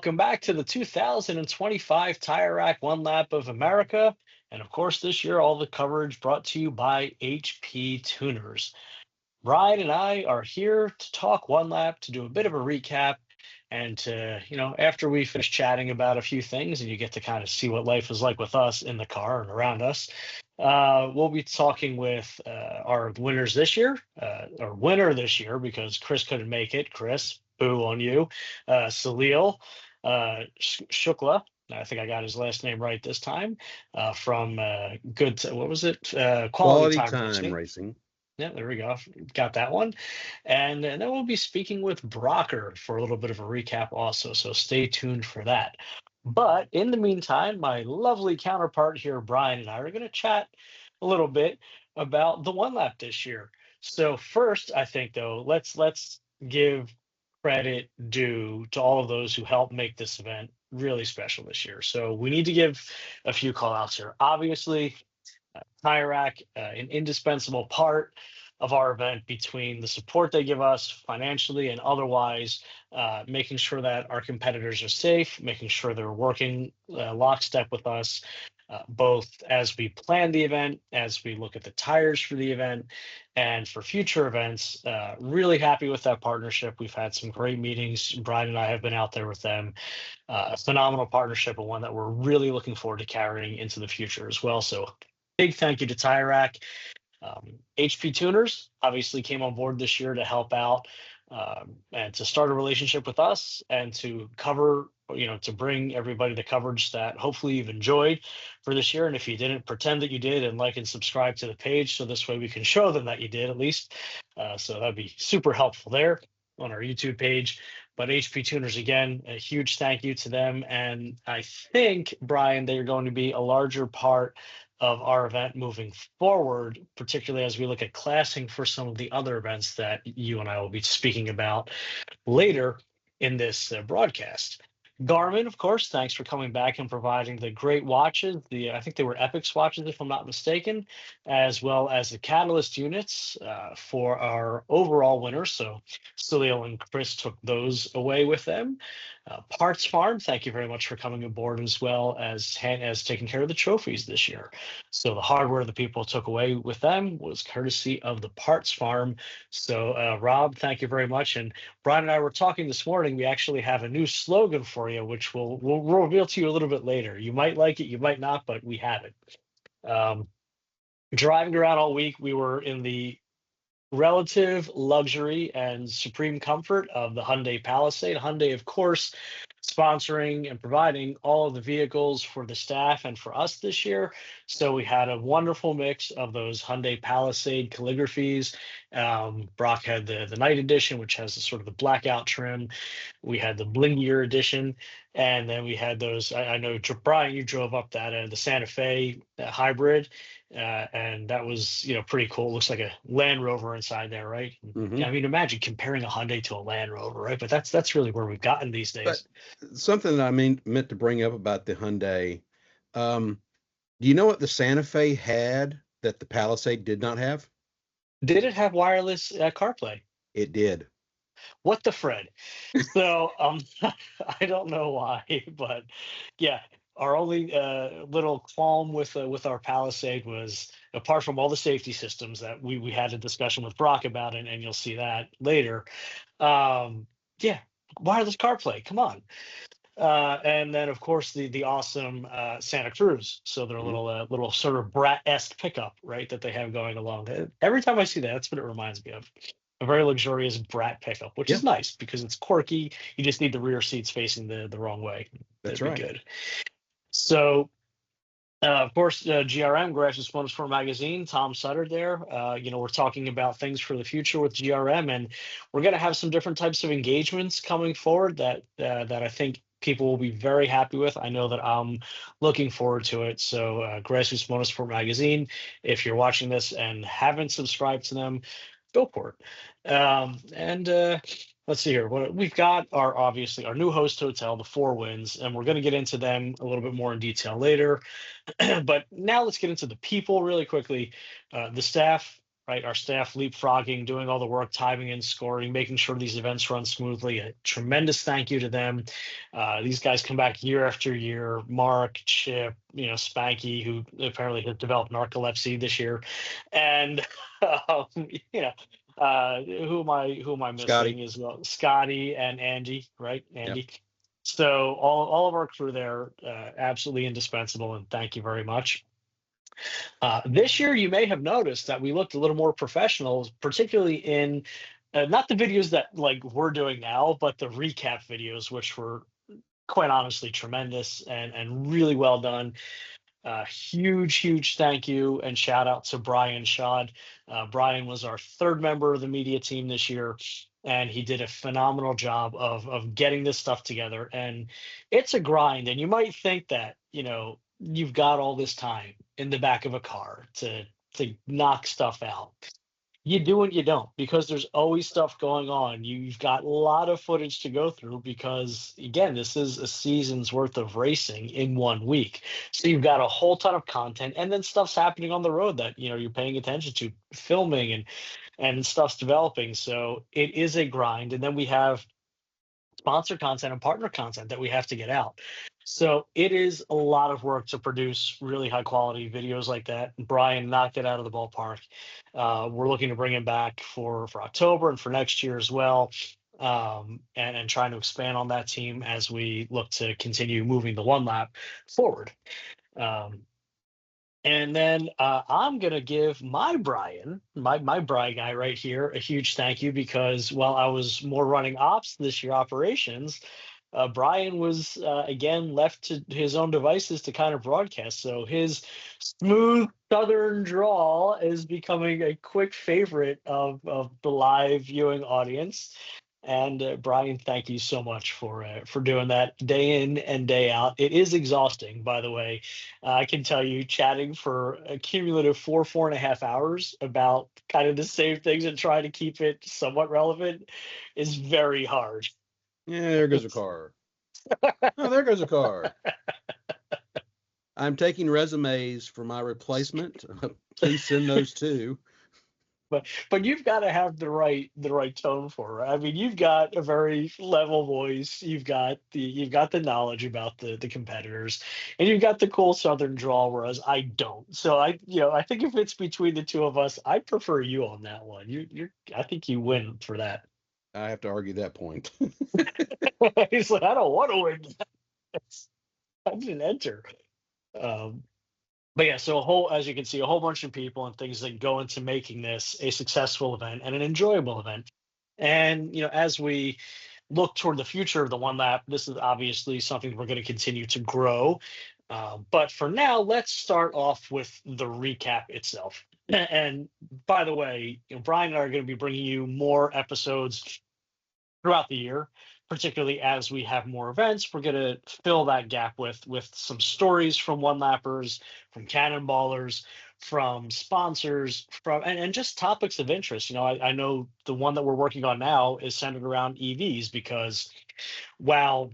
Welcome back to the 2025 Tire Rack One Lap of America. And of course, this year, all the coverage brought to you by HP Tuners. Bryan and I are here to talk one lap, to do a bit of a recap, and to, after we finish chatting about a few things and you get to kind of see what life is like with us in the car and around us, we'll be talking with our winners this year, or winner this year, because Chris couldn't make it. Chris, boo on you. Salil Shukla. I think I got his last name right this time. From what was it? Quality Time Racing. Yeah, there we go. Got that one. And then we'll be speaking with Brocker for a little bit of a recap also. So stay tuned for that. But in the meantime, my lovely counterpart here, Bryan, and I are going to chat a little bit about the one lap this year. So first, I think, though, let's give credit due to all of those who helped make this event really special this year. So we need to give a few call outs here. Obviously, Tire Rack, an indispensable part of our event, between the support they give us financially and otherwise, making sure that our competitors are safe, making sure they're working lockstep with us, both as we plan the event, as we look at the tires for the event, and for future events. Really happy with that partnership. We've had some great meetings. Bryan and I have been out there with them. A phenomenal partnership, and one that we're really looking forward to carrying into the future as well. So big thank you to Tire Rack. HP Tuners obviously came on board this year to help out and to start a relationship with us and to cover, to bring everybody the coverage that hopefully you've enjoyed for this year. And if you didn't, pretend that you did and like and subscribe to the page, so this way we can show them that you did at least. So that'd be super helpful there on our YouTube page. But HP Tuners, again, a huge thank you to them. And I think, Bryan, they're going to be a larger part of our event moving forward, particularly as we look at classing for some of the other events that you and I will be speaking about later in this broadcast. Garmin, of course, thanks for coming back and providing the great watches. I think they were Epix watches, if I'm not mistaken, as well as the Catalyst units for our overall winners. So Salil and Chris took those away with them. Parts Farm, thank you very much for coming aboard, as well as taking care of the trophies this year. So the hardware the people took away with them was courtesy of the Parts Farm. So Rob, thank you very much. And Bryan and I were talking this morning. We actually have a new slogan for you, which we'll reveal to you a little bit later. You might like it, you might not, but we have it. Driving around all week, we were in the relative luxury and supreme comfort of the Hyundai Palisade. Hyundai, of course, sponsoring and providing all of the vehicles for the staff and for us this year. So we had a wonderful mix of those Hyundai Palisade calligraphies. Brock had the night edition, which has the sort of the blackout trim. We had the blingier edition, and then we had those. I know, Bryan, you drove up that the Santa Fe hybrid. And that was, pretty cool. Looks like a Land Rover inside there, right? Mm-hmm. I mean, imagine comparing a Hyundai to a Land Rover, right? But that's really where we've gotten these days. But something that I meant to bring up about the Hyundai. Do you know what the Santa Fe had that the Palisade did not have? Did it have wireless CarPlay? It did. What the Fred? So I don't know why, but yeah. Our only little qualm with our Palisade was, apart from all the safety systems that we had a discussion with Brock about, and you'll see that later. Yeah, wireless CarPlay, come on. And then, of course, the awesome Santa Cruz. So they're a little sort of Brat-esque pickup, right, that they have going along. Every time I see that, that's what it reminds me of. A very luxurious Brat pickup, which is nice because it's quirky. You just need the rear seats facing the wrong way. That's That'd right. be good. So, of course, GRM, Grassroots Motorsport Magazine, Tom Sutter there. We're talking about things for the future with GRM, and we're going to have some different types of engagements coming forward that I think people will be very happy with. I know that I'm looking forward to it. So, Grassroots Motorsport Magazine, if you're watching this and haven't subscribed to them, go for it. Let's see here. What we've got are obviously our new host hotel, the Four Winds, and we're going to get into them a little bit more in detail later. But now let's get into the people really quickly. The staff right? Our staff leapfrogging, doing all the work, timing and scoring, making sure these events run smoothly. A tremendous thank you to them. These guys come back year after year. Mark, Chip, Spanky, who apparently has developed narcolepsy this year, and um, you know. Who am I missing Scotty. as well? Scotty and Andy, right? Yep. Andy. So all of our crew there, absolutely indispensable, and thank you very much. This year, you may have noticed that we looked a little more professional, particularly in not the videos that like we're doing now, but the recap videos, which were quite honestly tremendous and really well done. Huge thank you and shout out to Bryan Shad. Bryan was our third member of the media team this year, and he did a phenomenal job of getting this stuff together. And it's a grind, and you might think that you've got all this time in the back of a car to knock stuff out. You do and you don't, because there's always stuff going on. You've got a lot of footage to go through because, again, this is a season's worth of racing in 1 week. So you've got a whole ton of content, and then stuff's happening on the road that you're paying attention to, filming and stuff's developing. So it is a grind, and then we have sponsor content and partner content that we have to get out. So it is a lot of work to produce really high quality videos like that. Bryan knocked it out of the ballpark. We're looking to bring him back for October and for next year as well. And trying to expand on that team as we look to continue moving the one lap forward. Um, and then I'm gonna give my Bryan, my Bryan guy right here, a huge thank you, because while I was more running ops this year, operations, Bryan was again left to his own devices to kind of broadcast. So his smooth Southern drawl is becoming a quick favorite of the live viewing audience. And Bryan, thank you so much for doing that day in and day out. It is exhausting, by the way. I can tell you, chatting for a cumulative 4.5 hours about kind of the same things and trying to keep it somewhat relevant is very hard. Yeah, there goes a car. Oh, there goes a car. I'm taking resumes for my replacement. Please send those too. But you've got to have the right tone for it. I mean, you've got a very level voice. You've got the knowledge about the competitors, and you've got the cool Southern drawl, whereas I don't. So I think if it's between the two of us, I prefer you on that one. I think you win for that. I have to argue that point. He's like, I don't want to win. I didn't enter. Um, but yeah, so as you can see, a whole bunch of people and things that go into making this a successful event and an enjoyable event. And as we look toward the future of the one lap, this is obviously something we're going to continue to grow. But for now, let's start off with the recap itself. And by the way, Bryan and I are going to be bringing you more episodes throughout the year, particularly as we have more events. We're going to fill that gap with some stories from one lappers, from cannonballers, from sponsors, and just topics of interest. I know the one that we're working on now is centered around EVs, because while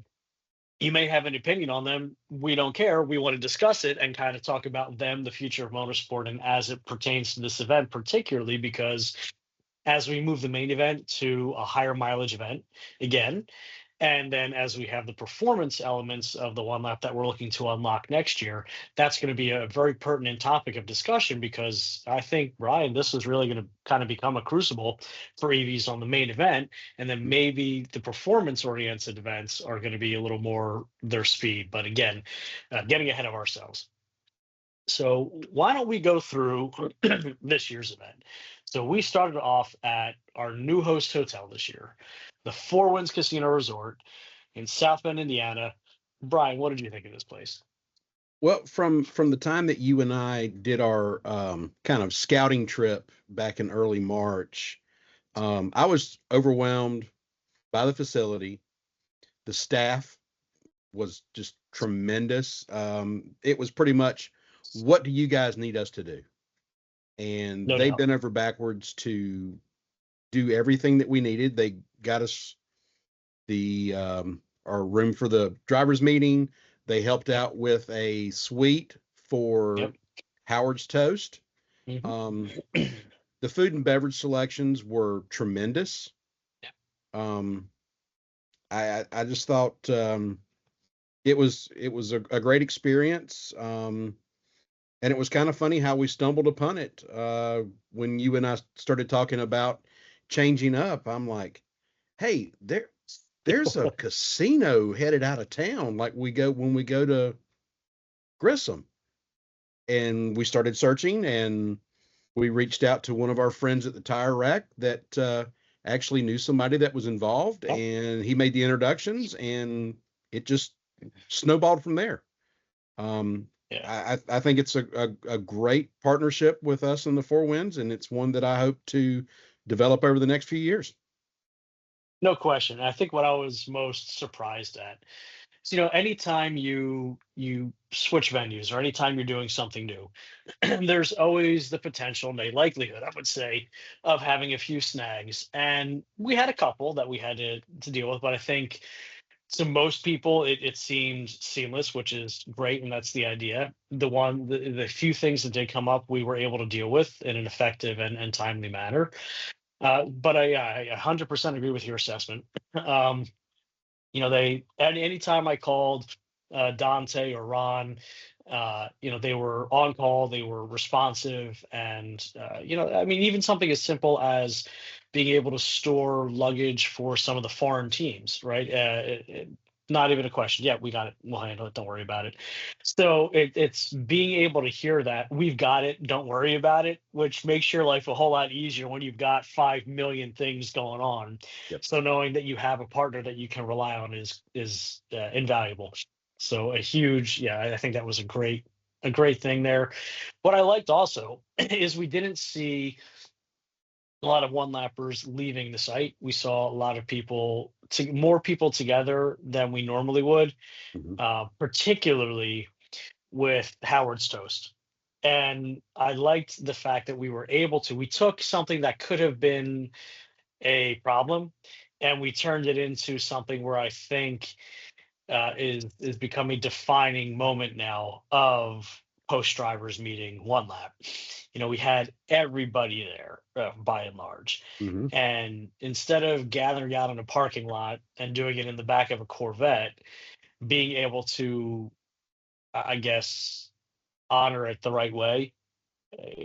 you may have an opinion on them, we don't care. We want to discuss it and kind of talk about them, the future of motorsport, and as it pertains to this event, particularly because as we move the main event to a higher mileage event again, and then as we have the performance elements of the one lap that we're looking to unlock next year, that's going to be a very pertinent topic of discussion, because I think, Bryan, this is really going to kind of become a crucible for EVs on the main event. And then maybe the performance oriented events are going to be a little more their speed. But again, getting ahead of ourselves. So why don't we go through this year's event? So we started off at our new host hotel this year, the Four Winds Casino Resort in South Bend, Indiana. Bryan, what did you think of this place? Well, from the time that you and I did our kind of scouting trip back in early March, I was overwhelmed by the facility. The staff was just tremendous. It was pretty much, what do you guys need us to do? And No they doubt. bent over backwards to do everything that we needed. They got us the our room for the drivers meeting. They helped Yep. out with a suite for Yep. Howard's Toast. Mhm. Um, The food and beverage selections were tremendous. Yeah. I just thought it was a great experience. And it was kind of funny how we stumbled upon it when you and I started talking about changing up. I'm like, hey, there's a casino headed out of town. Like when we go to Grissom, and we started searching, and we reached out to one of our friends at the tire rack that actually knew somebody that was involved, Oh, and he made the introductions, and it just snowballed from there. yeah. I think it's a great partnership with us in the Four Winds, and it's one that I hope to develop over the next few years. No question. I think what I was most surprised at is, anytime you switch venues or anytime you're doing something new, there's always the potential, and a likelihood, I would say, of having a few snags. And we had a couple that we had to deal with, but I think to most people it seemed seamless, which is great, and that's the idea. The few things that did come up, we were able to deal with in an effective and timely manner. But I 100% agree with your assessment. Um, anytime I called Dante or Ron, they were on call, they were responsive, and I mean, even something as simple as being able to store luggage for some of the foreign teams, right? Not even a question. Yeah, we got it. We'll handle it. Don't worry about it. So it's being able to hear that we've got it. Don't worry about it, which makes your life a whole lot easier when you've got 5 million things going on. Yep. So knowing that you have a partner that you can rely on is invaluable. So a huge, yeah, I think that was a great thing there. What I liked also is we didn't see a lot of one lappers leaving the site. We saw a lot of more people together than we normally would, Mhm. particularly with Howard's Toast. And I liked the fact that we took something that could have been a problem, and we turned it into something where I think is becoming a defining moment now of post drivers meeting one lap. We had everybody there by and large, Mhm. and instead of gathering out in a parking lot and doing it in the back of a Corvette, being able to, I guess, honor it the right way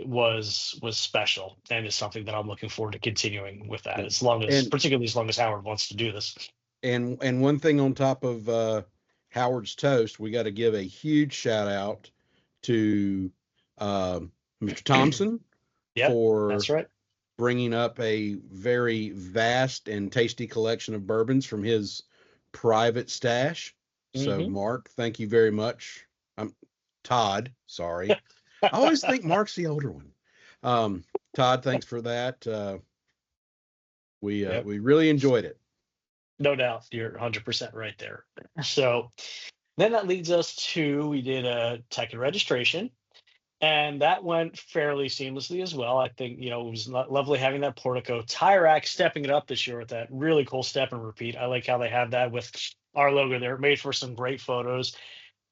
was special, and is something that I'm looking forward to continuing with that, Yep. as long as, And particularly as long as Howard wants to do this. and one thing on top of Howard's Toast, we got to give a huge shout out to uh, Mr. Thompson Yep, that's for right. bringing up a very vast and tasty collection of bourbons from his private stash. So, Hmm. Mark, thank you very much. I'm Todd. Sorry, I always think Mark's the older one. Um, Todd, thanks for that. Yep, We really enjoyed it. no doubt. You're 100% right there. So then that leads us to, we did a tech and registration, and that went fairly seamlessly as well. I think, it was lovely having that portico. Tire Rack stepping it up this year with that really cool step and repeat. I like how they have that with our logo there. It made for some great photos.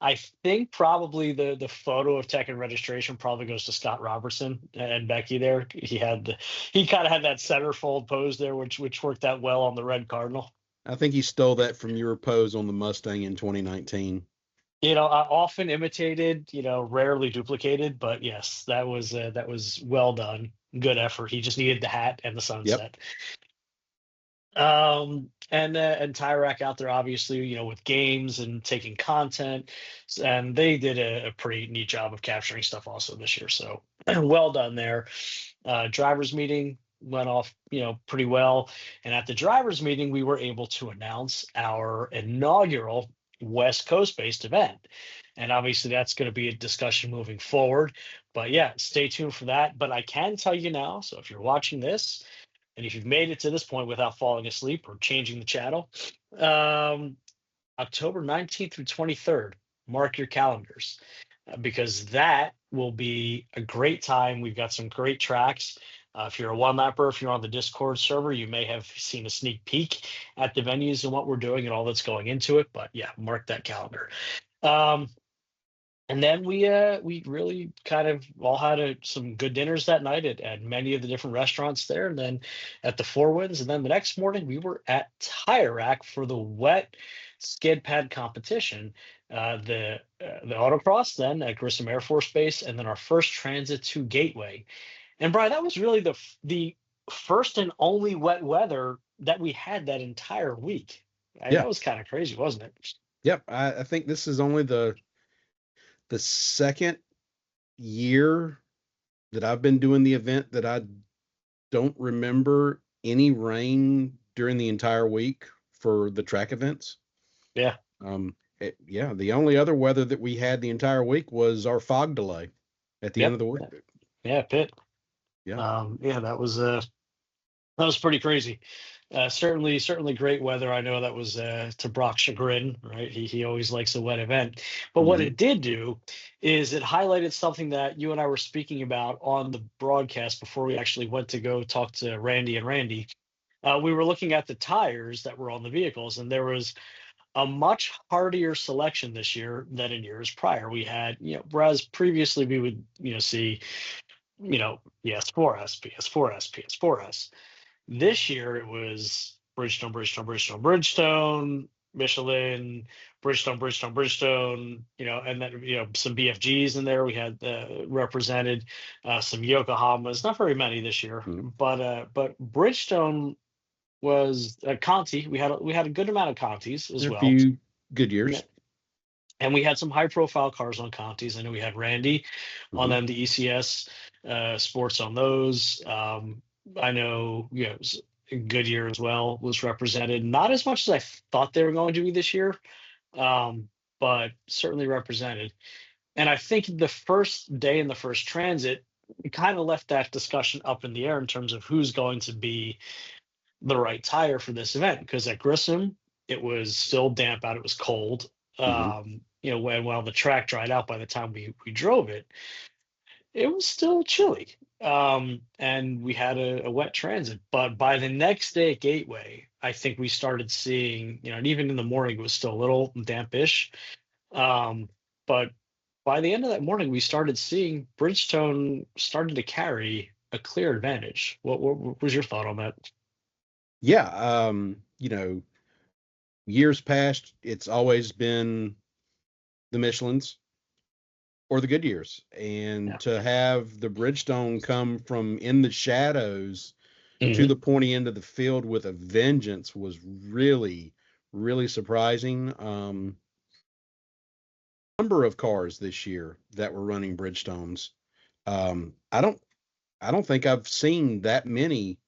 I think probably the photo of tech and registration probably goes to Scott Robertson and Becky there. He kind of had that centerfold pose there, which worked out well on the red Cardinal. I think he stole that from your pose on the Mustang in 2019. I often imitated, rarely duplicated, but yes, that was well done. Good effort. He just needed the hat and the Yep. sunset. And Tyrac out there, obviously, with games and taking content, and they did a pretty neat job of capturing stuff also this year. So well done there. Drivers meeting went off, pretty well. And at the drivers meeting, we were able to announce our inaugural West Coast based event. And obviously that's going to be a discussion moving forward. But yeah, stay tuned for that. But I can tell you now, so if you're watching this, and if you've made it to this point without falling asleep or changing the channel, um, October 19th through 23rd, mark your calendars, because that will be a great time. We've got some great tracks. If you're a one lapper, if you're on the Discord server, you may have seen a sneak peek at the venues and what we're doing and all that's going into it. But yeah, mark that calendar. Um, And then we really kind of all had some good dinners that night at many of the different restaurants there, and then at the Four Winds. And then the next morning we were at Tire Rack for the wet skid pad competition, the autocross, then at Grissom Air Force Base, and then our first transit to Gateway. And Brian, that was really the first and only wet weather that we had that entire week. And Yeah. that was kind of crazy, wasn't it? Yep. I think this is only the second year that I've been doing the event that I don't remember any rain during the entire week for the track events. Yeah. Yeah, the only other weather that we had the entire week was our fog delay at the end Yep. of the week. Yeah, Pitt. Yeah. Yeah, that was pretty crazy. Certainly great weather. I know that was to Brock's chagrin, right? He always likes a wet event. But what Mhm. it did do is it highlighted something that you and I were speaking about on the broadcast before we actually went to go talk to Randy and Randy. We were looking at the tires that were on the vehicles, and there was a much hardier selection this year than in years prior. We had, whereas previously we would, see, PS4S, PS4S, PS4S. This year it was Bridgestone, Bridgestone, Bridgestone, Bridgestone, Michelin, Bridgestone, Bridgestone, Bridgestone, and then, some BFGs in there. We had represented some Yokohamas, not very many this year, Mhm. but Bridgestone was Conti. We had a good amount of Contis as There are a well. few good Yeah. years. And we had some high profile cars on Contis. I know we had Randy on Mhm. them, the ECS sports on those. I know, Goodyear as well was represented. Not as much as I thought they were going to be this year, but certainly represented. And I think the first day in the first transit, we kind of left that discussion up in the air in terms of who's going to be the right tire for this event. Because at Grissom, it was still damp out, it was cold. Mhm. While the track dried out by the time we drove it, it was still chilly. And we had a wet transit. But by the next day at Gateway, I think we started seeing, and even in the morning, it was still a little dampish. But by the end of that morning, we started seeing Bridgestone started to carry a clear advantage. What was your thought on that? Yeah. Years past, it's always been the Michelins or the Goodyears, Yeah. and to have the Bridgestone come from in the shadows to Hmm. the pointy end of the field with a vengeance was really, really surprising. Number of cars this year that were running Bridgestones. I don't think I've seen that many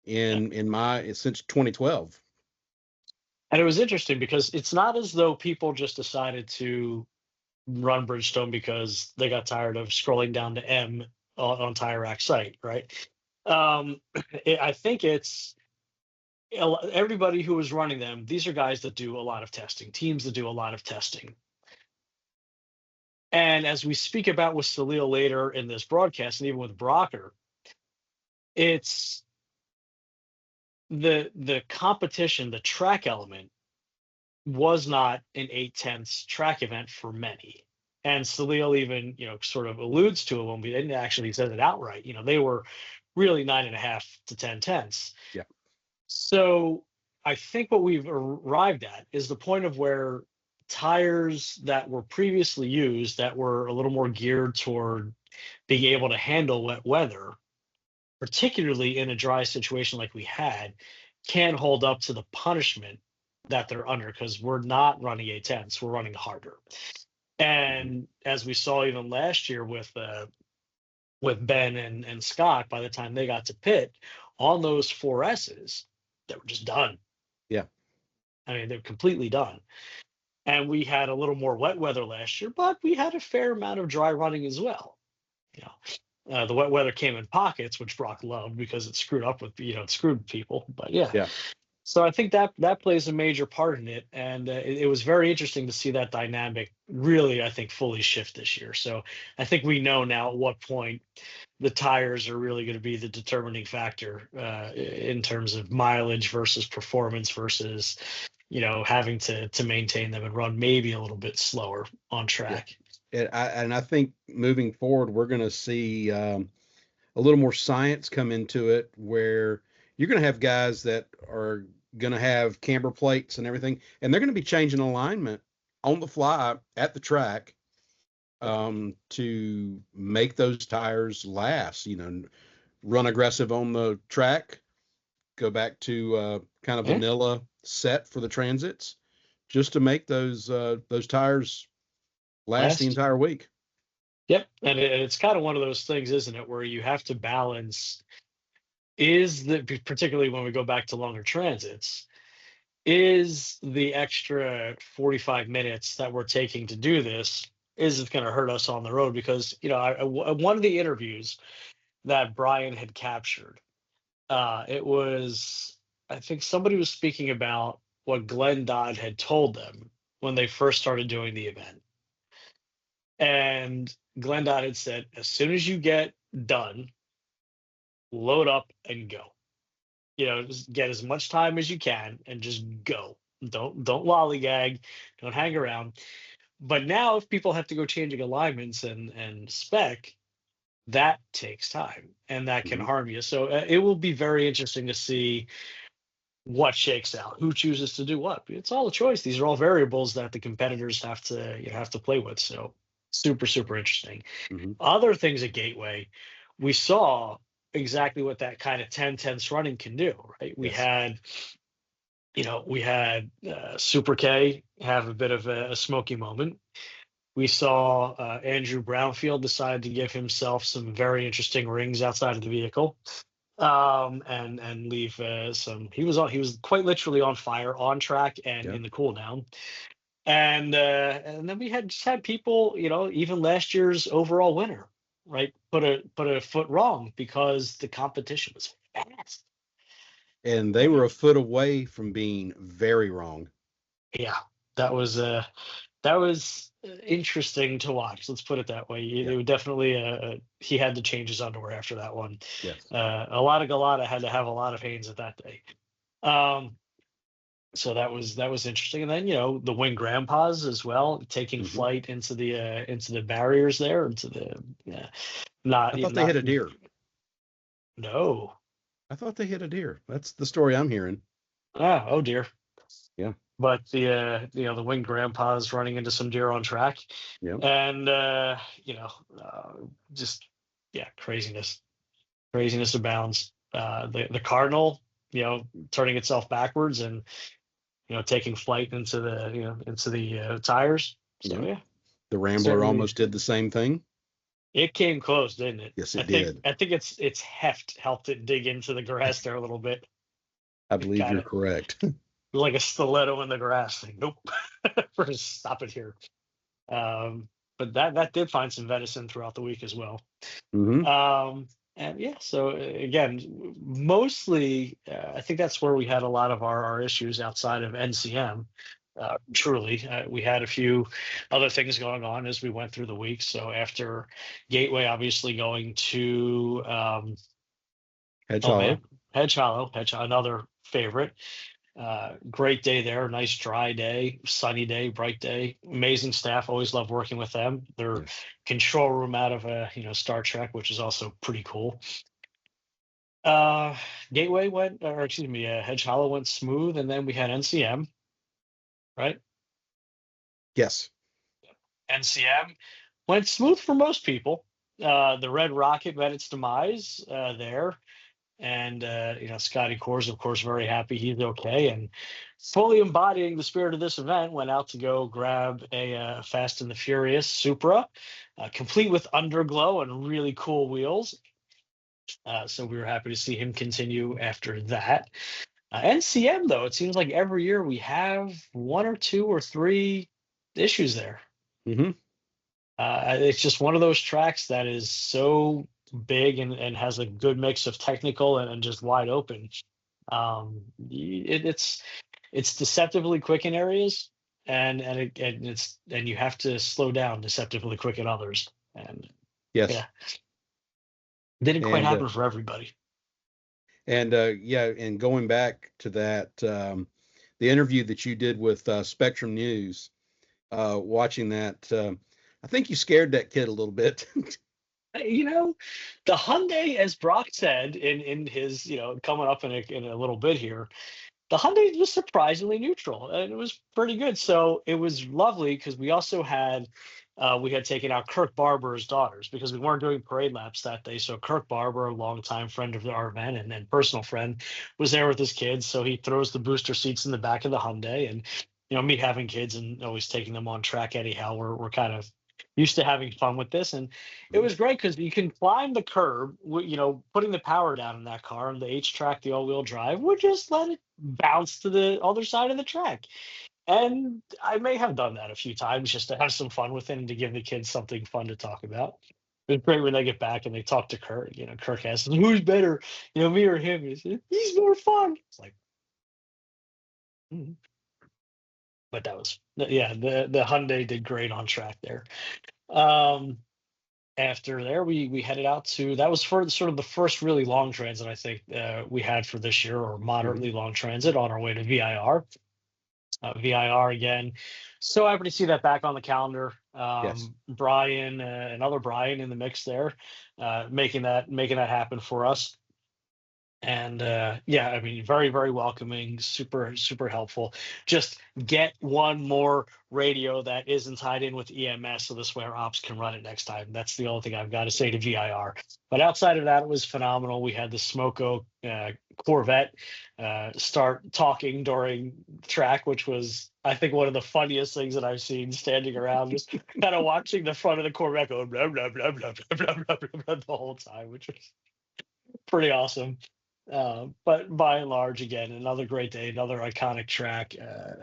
in my since 2012. And it was interesting because it's not as though people just decided to run Bridgestone because they got tired of scrolling down to M on Tire Rack site, right? Um, I think it's everybody who was running them. These are guys that do a lot of testing, teams that do a lot of testing. And as we speak about with Salil later in this broadcast, and even with Brocker, it's the competition, the track element was not an 8/10 track event for many. And Salil even, sort of alludes to it when we didn't actually says it outright. They were really 9.5 to 10/10. Yeah. So I think what we've arrived at is the point of where tires that were previously used that were a little more geared toward being able to handle wet weather, particularly in a dry situation like we had, can hold up to the punishment that they're under because we're not running A10s, we're running harder. Mhm. And as we saw even last year with Ben and Scott, by the time they got to pit on those 4Ss, they were just done. Yeah. I mean, they're completely done. And we had a little more wet weather last year, but we had a fair amount of dry running as well. You the wet weather came in pockets, which Brock loved because it screwed up with it screwed people. But yeah, Yeah. so I think that plays a major part in it, and it was very interesting to see that dynamic really, I think, fully shift this year. So I think we know now at what point the tires are really going to be the determining factor in terms of mileage versus performance versus having to maintain them and run maybe a little bit slower on Yeah. track. And I think moving forward, we're going to see a little more science come into it, where you're going to have guys that are going to have camber plates and everything, and they're going to be changing alignment on the fly at the track to make those tires last. Run aggressive on the track, go back to kind of vanilla set for the transits, just to make those tires last the entire week. Yep. And it's kind of one of those things, isn't it, where you have to balance, particularly when we go back to longer transits, is the extra 45 minutes that we're taking to do this, is it going to hurt us on the road? Because, one of the interviews that Bryan had captured, it was, I think somebody was speaking about what Glenn Dodd had told them when they first started doing the event. And Glenn Dodd had said, as soon as you get done, load up and go. Just get as much time as you can and just go. Don't lollygag, don't hang around. But now if people have to go changing alignments and spec, that takes time and that can harm you. So it will be very interesting to see what shakes out, who chooses to do what. It's all a choice. These are all variables that the competitors have to play with. So super, super interesting. Other things at Gateway, we saw exactly what that kind of 10-10 running can do, right? We had Super K have a bit of a smoky moment. We saw Andrew Brownfield decide to give himself some very interesting rings outside of the vehicle, and leave some. He was quite literally on fire on track and in the cool down. And then we had people, even last year's overall winner, right, put a foot wrong because the competition was fast. And they were a foot away from being very wrong. Yeah, that was interesting to watch. Let's put it that way. It would definitely he had to change his underwear after that one. Yes. A lot of Galata had to have a lot of pains at that day. So that was interesting. And then the Wing Grandpas as well, taking flight into the barriers there, into the I thought they hit a deer. No. I thought they hit a deer. That's the story I'm hearing. Oh dear. Yeah. But the Wing Grandpas running into some deer on track. Yeah. And craziness abounds. The Cardinal, turning itself backwards and taking flight into the tires. So yeah. The Rambler almost did the same thing. It came close, didn't it? Yes, it did. I think its heft helped it dig into the grass there a little bit. I believe you're correct. Like a stiletto in the grass. Like, nope. We're gonna stop it here. But that did find some venison throughout the week as well. And yeah, so again, mostly I think that's where we had a lot of our issues outside of NCM. Truly, we had a few other things going on as we went through the week. So after Gateway, obviously going to Hedge Hollow, another favorite. Great day there, nice dry day, sunny day, bright day, amazing staff. Always love working with them. Their control room out of Star Trek, which is also pretty cool. Gateway Hedge Hollow went smooth, and then we had NCM, right? Yes. NCM went smooth for most people. The Red Rocket met its demise there. And Scotty Coors, of course, very happy he's okay, and fully embodying the spirit of this event, went out to go grab a Fast and the Furious Supra, complete with underglow and really cool wheels. So we were happy to see him continue after that. NCM, though, it seems like every year we have one or two or three issues there. It's just one of those tracks that is so big and has a good mix of technical and just wide open. It's deceptively quick in areas, and you have to slow down deceptively quick in others. And didn't quite happen for everybody. And and going back to that, the interview that you did with Spectrum News, watching that, I think you scared that kid a little bit. You know, the Hyundai, as Brock said in his, coming up in a little bit here, the Hyundai was surprisingly neutral, and it was pretty good. So it was lovely because we had taken out Kirk Barber's daughters because we weren't doing parade laps that day. So Kirk Barber, a longtime friend of our event and personal friend, was there with his kids. So he throws the booster seats in the back of the Hyundai, and me having kids and always taking them on track anyhow, we're kind of used to having fun with this, and it was great because you can climb the curb. Putting the power down in that car and the H track, the all-wheel drive, would just let it bounce to the other side of the track. And I may have done that a few times just to have some fun with it and to give the kids something fun to talk about. It's great when they get back and they talk to Kirk. Kirk asks, "Who's better, me or him?" He says, "He's more fun." It's like, "Mhm." But that was, yeah, the Hyundai did great on track there. Um, After there, we headed out to, that was for sort of the first really long transit I think we had for this year, or Mhm. moderately long transit on our way to VIR. VIR again. So happy to see that back on the calendar. Yes. Bryan, another Bryan in the mix there, making that happen for us. And yeah, I mean, very, very welcoming, super, super helpful. Just get one more radio that isn't tied in with EMS so this way our ops can run it next time. That's the only thing I've got to say to VIR. But outside of that, it was phenomenal. We had the Smoko Corvette start talking during track, which was, I think, one of the funniest things that I've seen, standing around just kind of watching the front of the Corvette go blah blah blah blah blah blah blah blah, blah the whole time, which was pretty awesome. But by and large, again, another great day, another iconic track.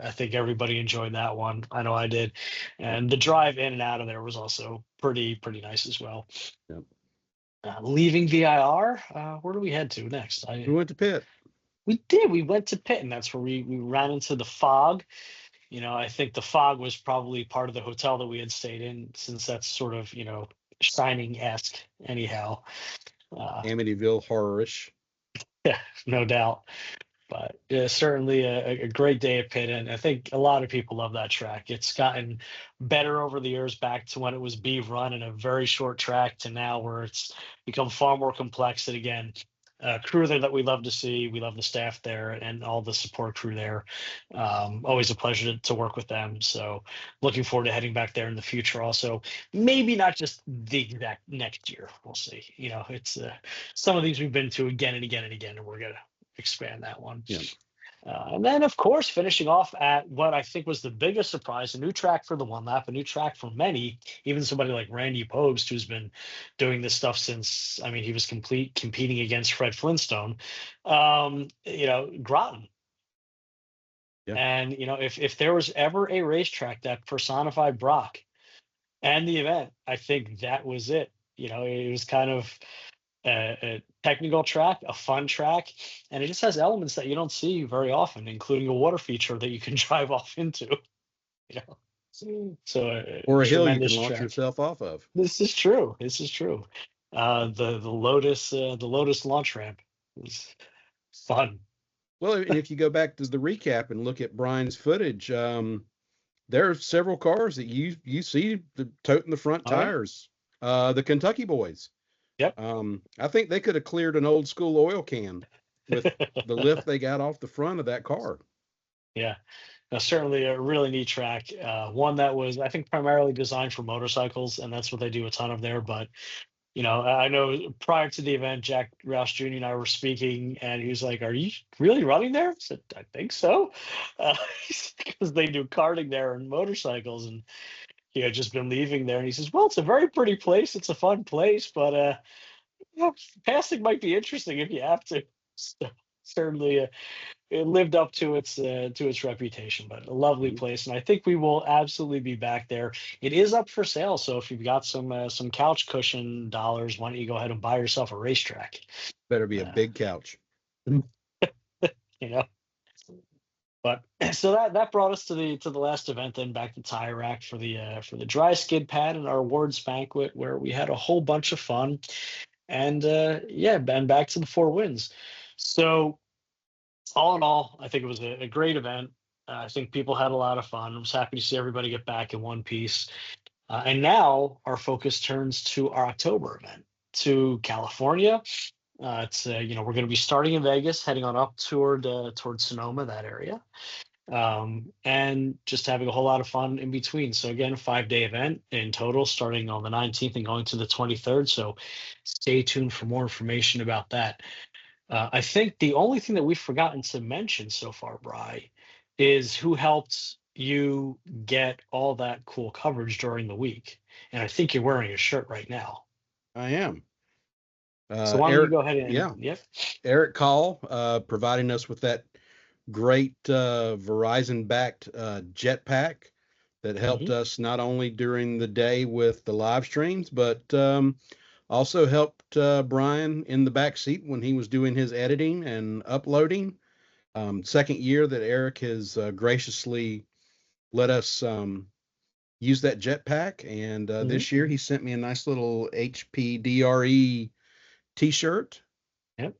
I think everybody enjoyed that one. I know I did, and the drive in and out of there was also pretty nice as well. Yep. Leaving VIR, where do we head to next? We went to Pitt. We did. We went to Pitt, and that's where we ran into the fog. I think the fog was probably part of the hotel that we had stayed in, since that's sort of Shining-esque anyhow. Amityville horror-ish. Yeah, no doubt. But yeah, certainly a great day at Pitt, and I think a lot of people love that track. It's gotten better over the years, back to when it was B run and a very short track to now where it's become far more complex. And again, crew there that we love to see. We love the staff there and all the support crew there. Always a pleasure to work with them. So looking forward to heading back there in the future. Also, maybe not just the exact next year. We'll see. It's some of these we've been to again and again and again, and we're gonna expand that one. Yeah. And then, of course, finishing off at what I think was the biggest surprise, a new track for the one lap, a new track for many, even somebody like Randy Pobst, who's been doing this stuff since, I mean, he was competing against Fred Flintstone, Groton. Yeah. And, if there was ever a racetrack that personified Brock and the event, I think that was it. It was kind of a technical track, a fun track, and it just has elements that you don't see very often, including a water feature that you can drive off into. You know, so Or a hill you tremendous can launch track. yourself off of. This is true. This is true. The Lotus launch ramp was fun. Well, and if you go back to the recap and look at Bryan's footage, there are several cars that you see toting the front Oh, yeah. tires. The Kentucky boys. Yep. I think they could have cleared an old school oil can with the lift they got off the front of that car. Yeah. Certainly a really neat track. One that was, I think, primarily designed for motorcycles, and that's what they do a ton of there. But I know prior to the event, Jack Roush Jr. and I were speaking, and he was like, "Are you really running there?" I said, "I think so," because they do karting there and motorcycles, and he had just been leaving there, and he says, "Well, it's a very pretty place. It's a fun place, but passing might be interesting if you have to." So, certainly, it lived up to its reputation, but a lovely Mhm. place, and I think we will absolutely be back there. It is up for sale, so if you've got some couch cushion dollars, why don't you go ahead and buy yourself a racetrack? Better be a Uh, big couch. you know. But so that brought us to the last event, then back to Tire Rack for the dry skid pad and our awards banquet, where we had a whole bunch of fun, and yeah, and back to the four wins. So all in all, I think it was a great event. I think people had a lot of fun. I was happy to see everybody get back in one piece. And now our focus turns to our October event, to California. It's we're going to be starting in Vegas, heading on up toward Sonoma, that area, and just having a whole lot of fun in between. So again, a 5-day event in total, starting on the 19th and going to the 23rd. So stay tuned for more information about that. I think the only thing that we've forgotten to mention so far, Bry, is who helped you get all that cool coverage during the week. And I think you're wearing a shirt right now. I am. So why don't you Eric, go ahead and, yeah, yep. Eric Call, providing us with that great Verizon-backed jetpack that helped Mhm. us not only during the day with the live streams, but also helped Bryan in the back seat when he was doing his editing and uploading. Second year that Eric has graciously let us use that jetpack, and Mhm. this year he sent me a nice little HP DRE T-shirt. Yep.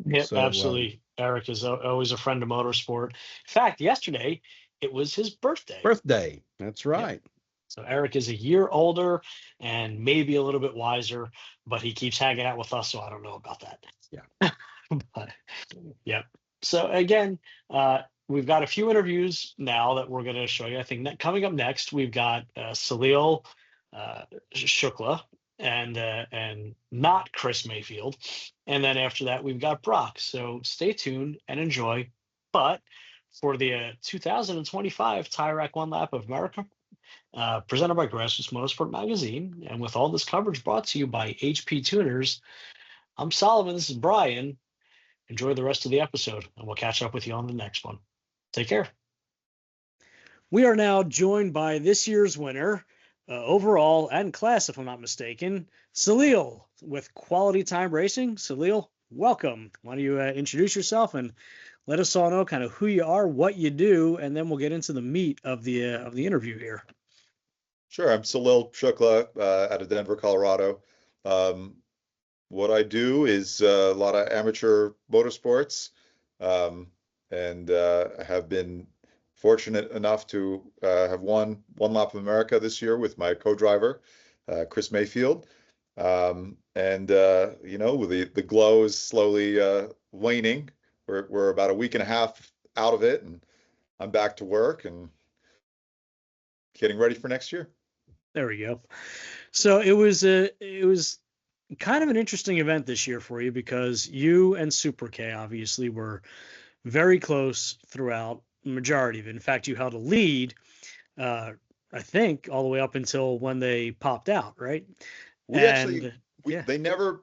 Yep, So absolutely. Eric is always a friend of motorsport. In fact, yesterday it was his birthday. birthday, that's Yep. right. So Eric is a year older and maybe a little bit wiser, but he keeps hanging out with us, so I don't know about that. Yeah. But yeah. So again, we've got a few interviews now that we're going to show you. I think coming up next, we've got Salil Shukla and not Chris Mayfield, and then after that, we've got Brock. So stay tuned and enjoy. But for the 2025 Tire Rack One Lap of America, presented by Grassroots Motorsport Magazine, and with all this coverage brought to you by HP Tuners, I'm Solomon. This is Bryan. Enjoy the rest of the episode, and we'll catch up with you on the next one. Take care. We are now joined by this year's winner, overall and class, if I'm not mistaken, Salil with Quality Time Racing. Salil, welcome. Why don't you introduce yourself and let us all know kind of who you are, what you do, and then we'll get into the meat of the interview here. Sure, I'm Salil Shukla out of Denver, Colorado. What I do is a lot of amateur motorsports, and I have been fortunate enough to have won one lap of America this year with my co-driver, Chris Mayfield. And with the glow is slowly waning. We're about a week and a half out of it, and I'm back to work and getting ready for next year. There we go. So it was kind of an interesting event this year for you because you and Super K obviously were very close throughout the majority of it. In fact, you held a lead, I think, all the way up until when they popped out, right? They never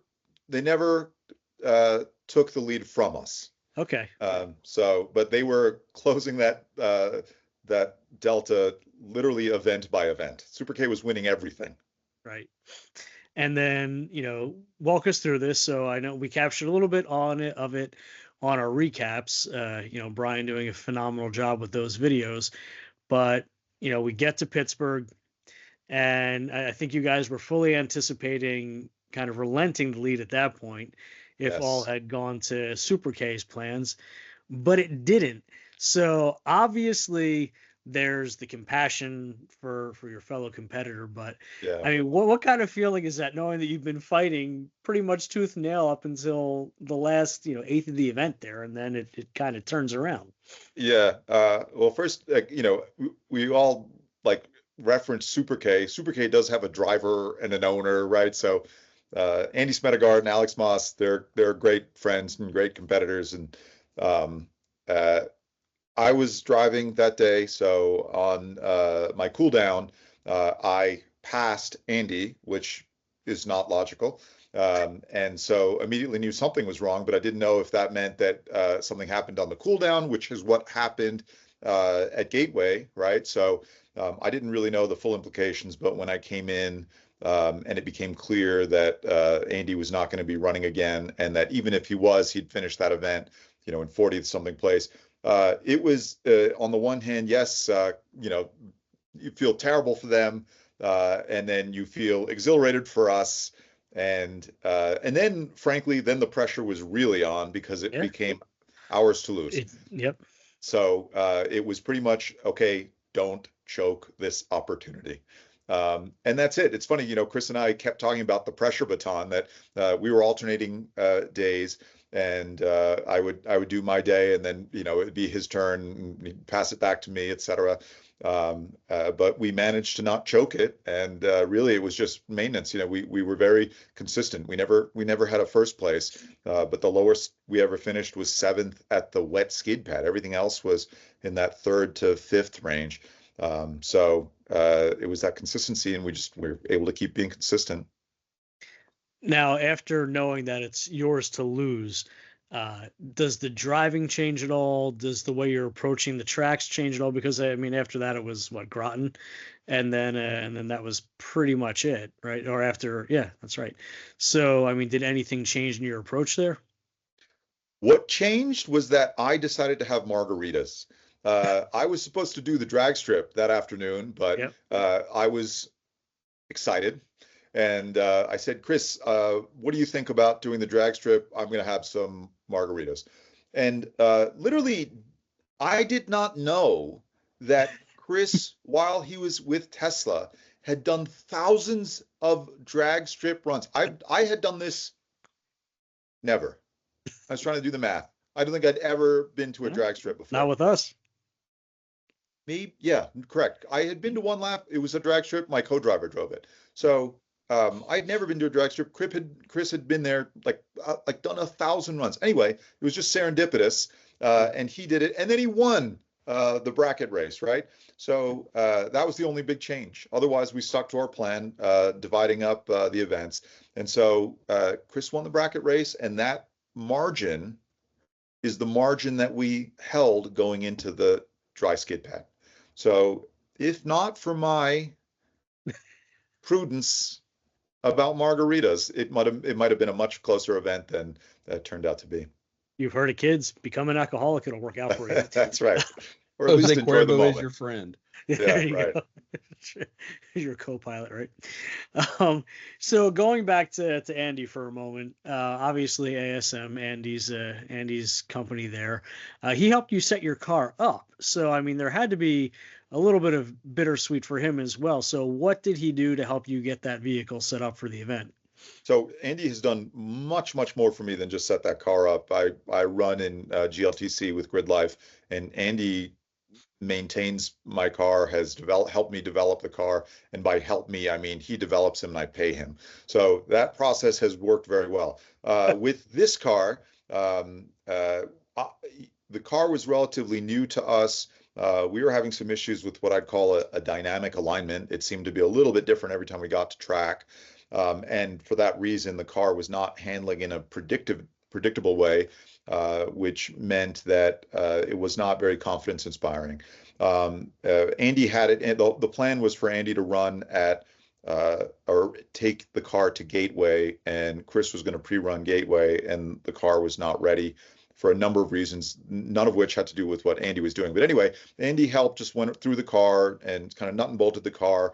took the lead from us. Okay. But they were closing that delta literally event by event. Super K was winning everything. Right. And then, walk us through this. So I know we captured a little bit of it on our recaps, Bryan doing a phenomenal job with those videos, but, we get to Pittsburgh and I think you guys were fully anticipating kind of relenting the lead at that point if all had gone to Super K's plans, but it didn't. So obviously there's the compassion for your fellow competitor, but yeah. I mean, what kind of feeling is that, knowing that you've been fighting pretty much tooth and nail up until the last, eighth of the event there, and then it kind of turns around? Yeah. Well, first, we all reference Super K. Super K does have a driver and an owner, right? So Andy Smedegard and Alex Moss, they're great friends and great competitors, and I was driving that day, so on my cool down, I passed Andy, which is not logical, and so immediately knew something was wrong, but I didn't know if that meant that something happened on the cool down, which is what happened at Gateway, right? So I didn't really know the full implications, but when I came in and it became clear that Andy was not going to be running again, and that even if he was, he'd finish that event, in 40th something place. It was on the one hand, yes, you feel terrible for them, and then you feel exhilarated for us, and then frankly, then the pressure was really on because it became ours to lose. Yep. So it was pretty much, okay, don't choke this opportunity. And that's it. It's funny, Chris and I kept talking about the pressure baton that we were alternating days, and I would do my day, and then it'd be his turn, and he'd pass it back to me, etc. But we managed to not choke it, and really it was just maintenance. We were very consistent. We never had a first place, but the lowest we ever finished was 7th at the wet skid pad. Everything else was in that 3rd to 5th range. So it was that consistency, and we were able to keep being consistent. Now, after knowing that it's yours to lose, does the driving change at all? Does the way you're approaching the tracks change at all? Because I mean, after that, it was what, Groton, and then that was pretty much it, right? Or after, yeah, that's right. So, I mean, did anything change in your approach there? What changed was that I decided to have margaritas. I was supposed to do the drag strip that afternoon, but Yep. I was excited. And I said, Chris, what do you think about doing the drag strip? I'm going to have some margaritas. And literally, I did not know that Chris, while he was with Tesla, had done thousands of drag strip runs. I had done this never. I was trying to do the math. I don't think I'd ever been to a drag strip before. Not with us. Me? Yeah, correct. I had been to one lap. It was a drag strip. My co-driver drove it. So I'd never been to a drag strip. Chris had been there, like done 1,000 runs. Anyway, it was just serendipitous, and he did it, and then he won the bracket race, right? So that was the only big change. Otherwise, we stuck to our plan, dividing up the events. And so Chris won the bracket race, and that margin is the margin that we held going into the dry skid pad. So if not for my prudence about margaritas, it might have been a much closer event than that turned out to be. You've heard of kids, become an alcoholic, it'll work out for you. That's right. Or at least enjoy the moment. Is your friend. There you right. go. Your co-pilot, right? So going back to Andy for a moment, obviously ASM, Andy's company there, he helped you set your car up. So I mean, there had to be a little bit of bittersweet for him as well. So what did he do to help you get that vehicle set up for the event? So Andy has done much, much more for me than just set that car up. I run in GLTC with Grid Life, and Andy maintains my car, has helped me develop the car, and by help me, I mean he develops them and I pay him. So that process has worked very well. With this car, the car was relatively new to us. We were having some issues with what I'd call a dynamic alignment. It seemed to be a little bit different every time we got to track. And for that reason, the car was not handling in a predictable way, which meant that it was not very confidence inspiring. Andy had it, and the plan was for Andy to run at or take the car to Gateway, and Chris was going to pre-run Gateway, and the car was not ready for a number of reasons, none of which had to do with what Andy was doing. But anyway, Andy helped, just went through the car and kind of nut and bolted the car,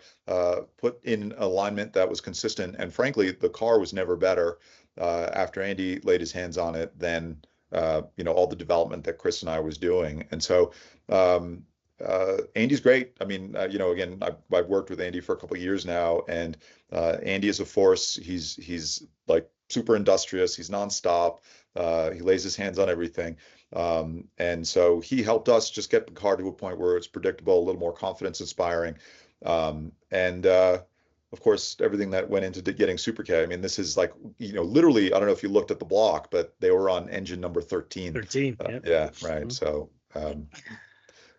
put in alignment that was consistent. And frankly, the car was never better after Andy laid his hands on it than all the development that Chris and I was doing. And so Andy's great. I mean, again, I've worked with Andy for a couple of years now, and Andy is a force. He's like super industrious. He's nonstop. He lays his hands on everything. And so he helped us just get the car to a point where it's predictable, a little more confidence inspiring. And of course, everything that went into getting Super K. I mean, this is like, literally, I don't know if you looked at the block, but they were on engine number 13. 13. Yep. Yeah, right. Mm-hmm. So,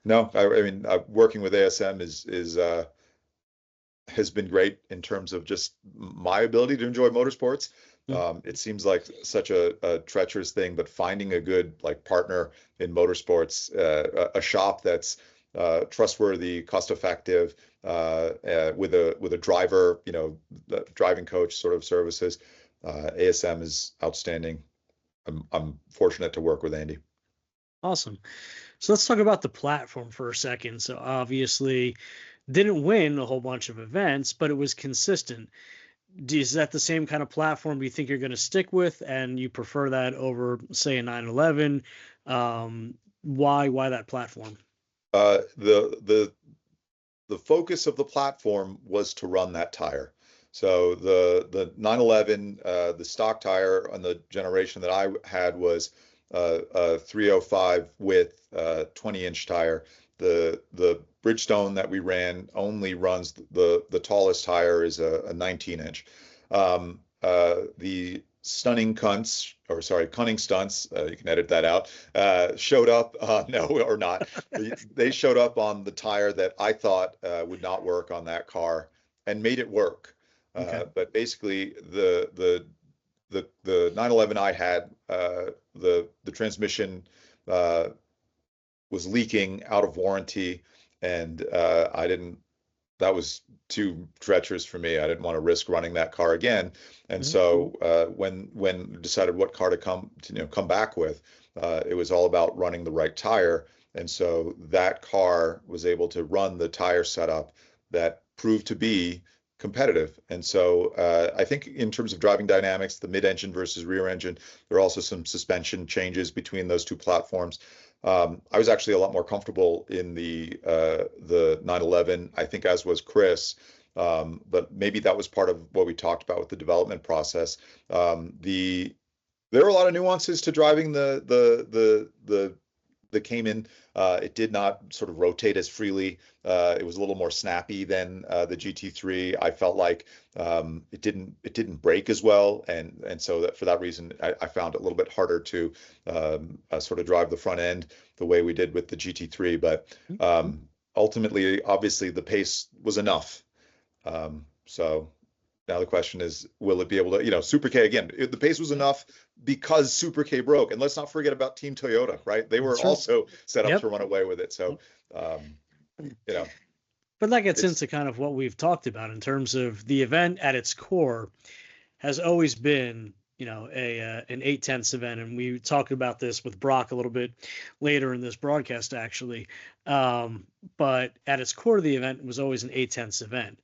no, I mean, working with ASM has been great in terms of just my ability to enjoy motorsports. It seems like such a treacherous thing, but finding a good partner in motorsports, a shop that's trustworthy, cost effective, with a driver, the driving coach sort of services. ASM is outstanding. I'm fortunate to work with Andy. Awesome. So let's talk about the platform for a second. So obviously didn't win a whole bunch of events, but it was consistent. Is that the same kind of platform you think you're going to stick with, and you prefer that over, say, a 911? Why that platform? The the focus of the platform was to run that tire. So the 911, the stock tire on the generation that I had was a 305 with 20-inch tire. The Bridgestone that we ran only runs the tallest tire is a 19-inch. The Stunning Cunts, or sorry, Cunning Stunts, you can edit that out, showed up, no, or not. They showed up on the tire that I thought would not work on that car and made it work. Okay. But basically, the 911 I had, the transmission was leaking out of warranty, and I didn't. That was too treacherous for me. I didn't want to risk running that car again. And so when decided what car to come back with, it was all about running the right tire. And so that car was able to run the tire setup that proved to be competitive. And so I think in terms of driving dynamics, the mid-engine versus rear engine, there are also some suspension changes between those two platforms. I was actually a lot more comfortable in the 911, I think, as was Chris. But maybe that was part of what we talked about with the development process. There are a lot of nuances to driving the Cayman. It did not sort of rotate as freely. It was a little more snappy than the GT3. I felt like it didn't brake as well, and so that for that reason, I found it a little bit harder to sort of drive the front end the way we did with the GT3. But ultimately, obviously, the pace was enough. So now the question is, will it be able to, Super K again, the pace was enough because Super K broke. And let's not forget about Team Toyota, right? They were also set up to run away with it. So, But that gets into kind of what we've talked about in terms of the event at its core has always been, an 8/10 event. And we talked about this with Brock a little bit later in this broadcast, actually. But at its core, the event was always an 8/10 event.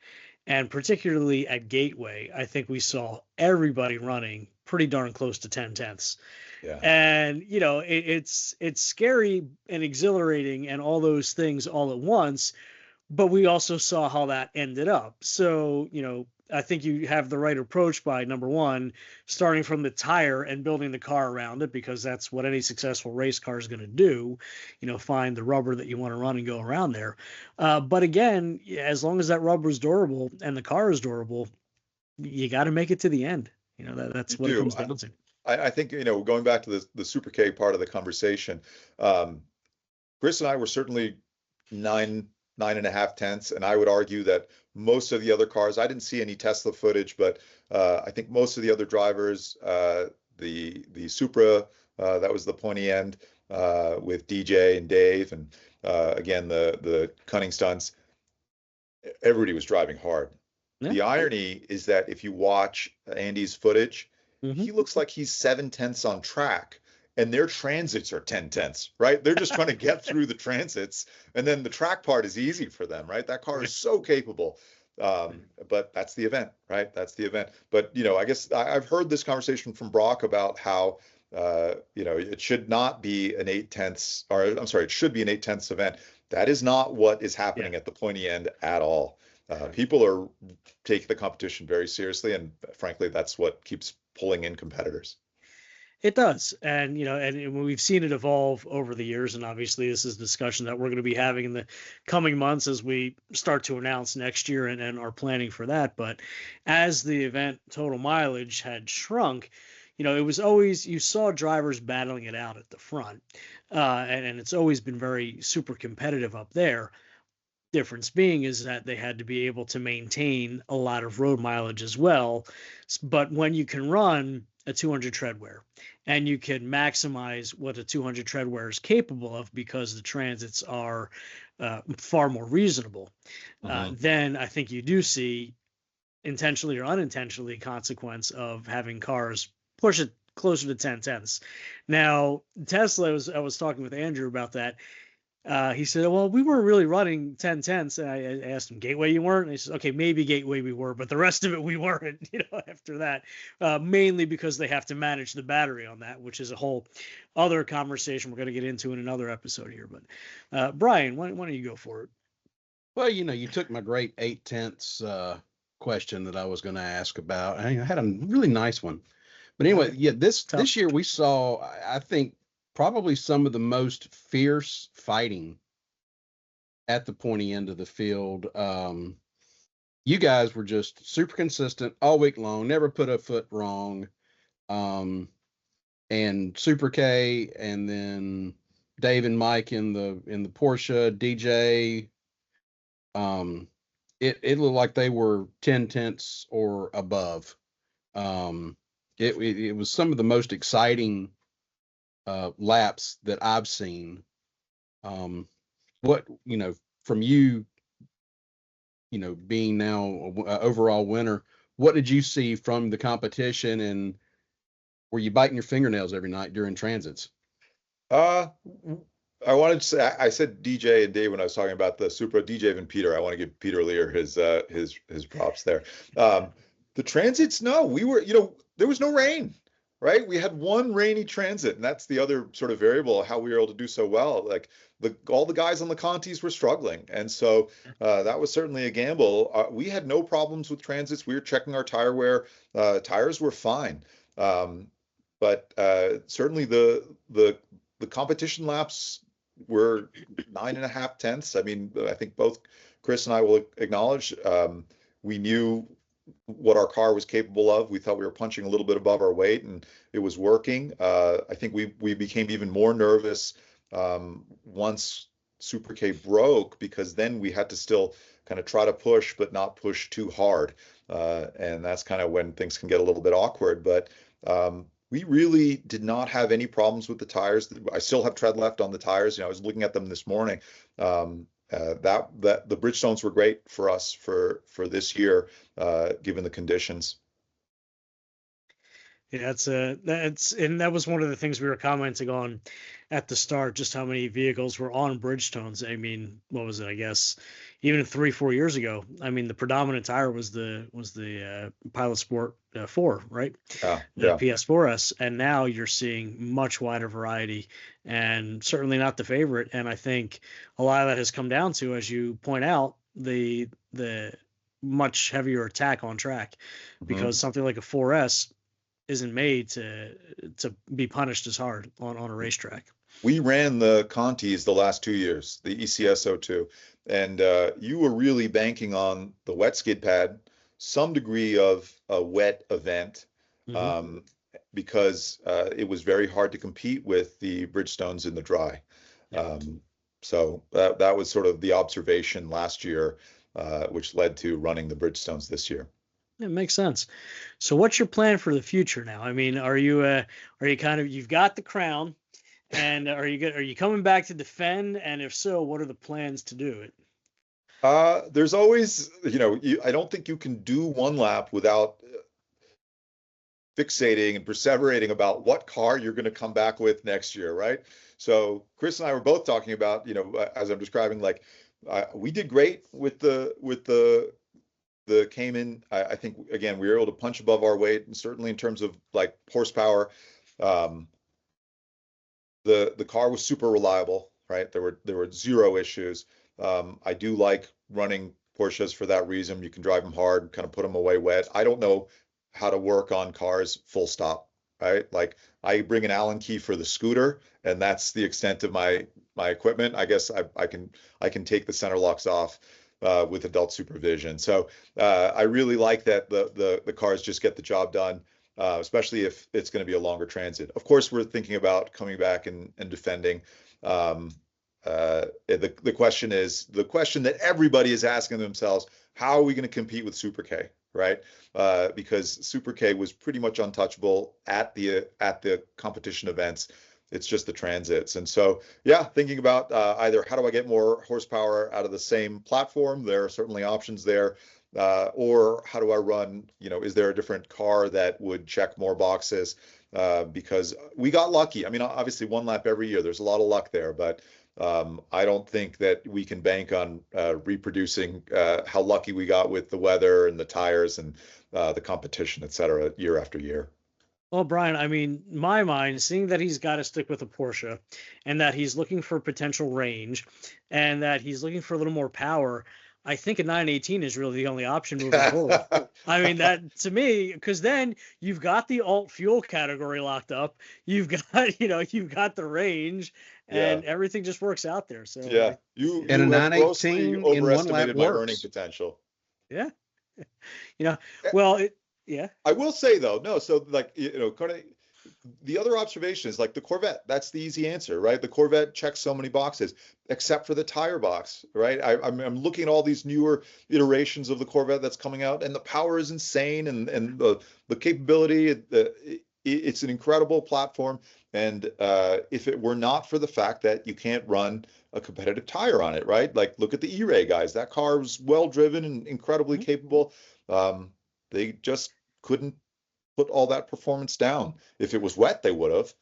And particularly at Gateway, I think we saw everybody running pretty darn close to 10/10. Yeah. And, it's scary and exhilarating and all those things all at once. But we also saw how that ended up. So, I think you have the right approach by, number one, starting from the tire and building the car around it, because that's what any successful race car is going to do, find the rubber that you want to run and go around there. But again, as long as that rubber is durable and the car is durable, you got to make it to the end. That's what it comes down to. I think, going back to the Super K part of the conversation, Chris and I were certainly 9.5 tenths, and I would argue that most of the other cars, I didn't see any Tesla footage, but I think most of the other drivers, the Supra, that was the pointy end with DJ and Dave, and again the Cunning Stunts, everybody was driving hard. Yeah. The irony is that if you watch Andy's footage, he looks like he's 7/10 on track. And their transits are 10/10, right? They're just trying to get through the transits, and then the track part is easy for them, right? That car is so capable. But that's the event, right? That's the event. But I guess I've heard this conversation from Brock about how it should not be an 8/10, or I'm sorry, it should be an 8/10 event. That is not what is happening at the pointy end at all. People are taking the competition very seriously, and frankly, that's what keeps pulling in competitors. It does. And, and we've seen it evolve over the years. And obviously this is a discussion that we're going to be having in the coming months as we start to announce next year and are planning for that. But as the event total mileage had shrunk, it was always, you saw drivers battling it out at the front. And it's always been very super competitive up there. Difference being is that they had to be able to maintain a lot of road mileage as well. But when you can run a 200 tread wear and you can maximize what a 200 tread wear is capable of because the transits are far more reasonable, then I think you do see intentionally or unintentionally consequence of having cars push it closer to 10/10. Now, Tesla, I was talking with Andrew about that. He said, well, we weren't really running 10/10. And I asked him, Gateway you weren't? And he said, okay, maybe Gateway we were, but the rest of it we weren't, after that, mainly because they have to manage the battery on that, which is a whole other conversation we're going to get into in another episode here. But Bryan, why don't you go for it? Well, you took my great 8/10 question that I was going to ask about. I had a really nice one. But anyway, yeah, this Tough. this year we saw, I think, probably some of the most fierce fighting at the pointy end of the field. You guys were just super consistent all week long, never put a foot wrong. And Super K, and then Dave and Mike in the Porsche, DJ. It looked like they were 10/10 or above. It was some of the most exciting laps that I've seen. What from you, being now a overall winner, what did you see from the competition, and were you biting your fingernails every night during transits? Uh, I wanted to say I said DJ and Dave when I was talking about the Supra. DJ and Peter. I want to give Peter Lear his props there. The transits, no, we were, there was no rain, right? We had one rainy transit, and that's the other sort of variable of how we were able to do so well. Like all the guys on the Contis were struggling, and so that was certainly a gamble. We had no problems with transits. We were checking our tire wear. Tires were fine. But certainly the competition laps were 9.5 tenths. I mean, I think both Chris and I will acknowledge we knew what our car was capable of. We thought we were punching a little bit above our weight, and it was working. I think we became even more nervous once Super K broke, because then we had to still kind of try to push, but not push too hard. And that's kind of when things can get a little bit awkward. But we really did not have any problems with the tires. I still have tread left on the tires. I was looking at them this morning. That the Bridgestones were great for us for this year, given the conditions. Yeah, and that was one of the things we were commenting on at the start, just how many vehicles were on Bridgestones. I mean, what was it? I guess even 3-4 years ago. I mean, the predominant tire was the Pilot Sport 4, right? Yeah, The yeah. PS4S, and now you're seeing much wider variety, and certainly not the favorite. And I think a lot of that has come down to, as you point out, the much heavier attack on track, because something like a 4S isn't made to be punished as hard on a racetrack. We ran the Contis the last 2 years, the ECS 02, and you were really banking on the wet skid pad, some degree of a wet event, because it was very hard to compete with the Bridgestones in the dry. So that was sort of the observation last year, which led to running the Bridgestones this year. It makes sense. So what's your plan for the future now? I mean, are you kind of, you've got the crown, and are you coming back to defend? And if so, what are the plans to do it? There's always, I don't think you can do one lap without fixating and perseverating about what car you're going to come back with next year, right? So Chris and I were both talking about, as I'm describing, like we did great with the Cayman. I think again we were able to punch above our weight, and certainly in terms of like horsepower, the car was super reliable, right? There were zero issues. I do like running Porsches for that reason. You can drive them hard, kind of put them away wet. I don't know how to work on cars full stop, right? Like I bring an Allen key for the scooter, and that's the extent of my equipment. I guess I can take the center locks off with adult supervision. So I really like that the cars just get the job done, especially if it's going to be a longer transit. Of course, we're thinking about coming back and defending. The question is the question that everybody is asking themselves: how are we going to compete with Super K, right? Because Super K was pretty much untouchable at the competition events. It's just the transits. And so, yeah, thinking about either how do I get more horsepower out of the same platform? There are certainly options there. Or how do I run, is there a different car that would check more boxes? Because we got lucky. I mean, obviously one lap every year, there's a lot of luck there, but I don't think that we can bank on reproducing how lucky we got with the weather and the tires and the competition, et cetera, year after year. Well, Brian, I mean, my mind, seeing that he's got to stick with a Porsche and that he's looking for potential range and that he's looking for a little more power, I think a 918 is really the only option moving forward. I mean, that to me, because then you've got the alt fuel category locked up, you've got, you've got the range, Yeah. and everything just works out there. So, Yeah. You And a have grossly 918 in one lap overestimated my earning works. potential. yeah, well, yeah. I will say though, no, so like, kind of the other observation is like the Corvette. That's the easy answer, right? The Corvette checks so many boxes, except for the tire box, right? I'm looking at all these newer iterations of the Corvette that's coming out, and the power is insane, and the capability, it's an incredible platform. And if it were not for the fact that you can't run a competitive tire on it, right? Like look at the E-Ray guys. That car was well driven and incredibly capable. They just couldn't put all that performance down. If it was wet, they would have.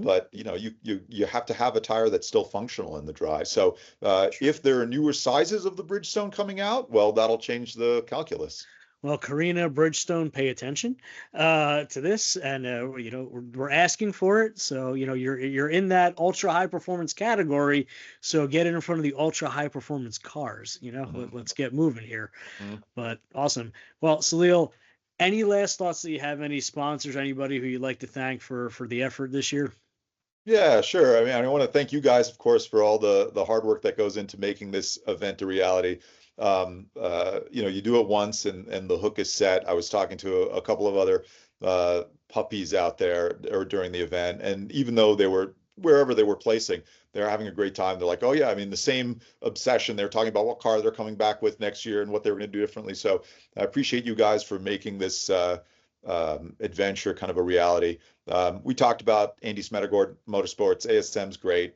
But you have to have a tire that's still functional in the dry. So if there are newer sizes of the Bridgestone coming out, well, that'll change the calculus. Well, Karina, Bridgestone, pay attention to this, and we're asking for it. So you're in that ultra high performance category. So get in front of the ultra high performance cars. Let's get moving here. But awesome. Well, Salil, any last thoughts that you have? Any sponsors, anybody who you'd like to thank for the effort this year? Yeah, sure. I mean, I want to thank you guys, of course, for all the hard work that goes into making this event a reality. You do it once and the hook is set. I was talking to a couple of other puppies out there or during the event, and even though they were wherever they were placing, they're having a great time. They're like, oh yeah, I mean, the same obsession. They're talking about what car they're coming back with next year and what they were going to do differently. So I appreciate you guys for making this adventure kind of a reality. We talked about Andy Smetagord Motorsports. ASM's great.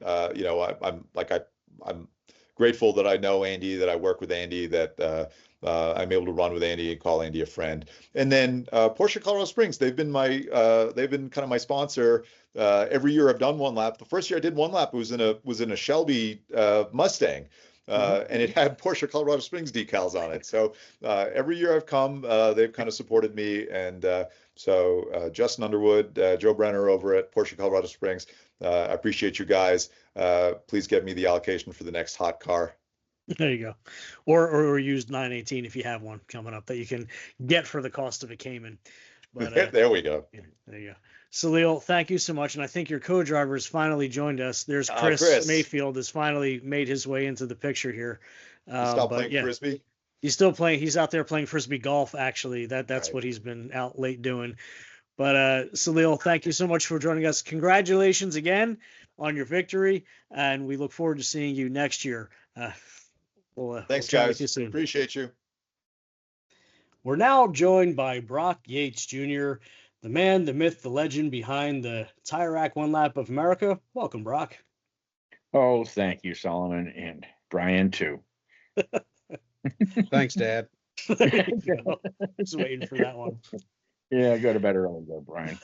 I'm grateful that I know Andy, that I work with Andy, that I'm able to run with Andy and call Andy a friend. And then Porsche Colorado Springs, they've been kind of my sponsor. Every year I've done one lap. The first year I did one lap, it was in a Shelby Mustang. And it had Porsche Colorado Springs decals on it. So every year I've come, they've kind of supported me. And so Justin Underwood, Joe Brenner over at Porsche Colorado Springs, I appreciate you guys. Please get me the allocation for the next hot car. There you go. Or use 918 if you have one coming up that you can get for the cost of a Cayman. But there we go. Yeah, there you go. Salil, thank you so much. And I think your co-driver has finally joined us. There's Chris Mayfield has finally made his way into the picture here. Stop playing Frisbee? He's still playing. He's out there playing Frisbee golf, actually. That's right. What he's been out late doing. But Salil, thank you so much for joining us. Congratulations again on your victory. And we look forward to seeing you next year. Thanks, guys. Appreciate you. We're now joined by Brock Yates Jr., the man, the myth, the legend behind the Tire Rack One Lap of America. Welcome, Brock. Oh, thank you, Solomon, and Bryan, too. Thanks, Dad. Just waiting for that one. Yeah, go to bed early, though, Bryan.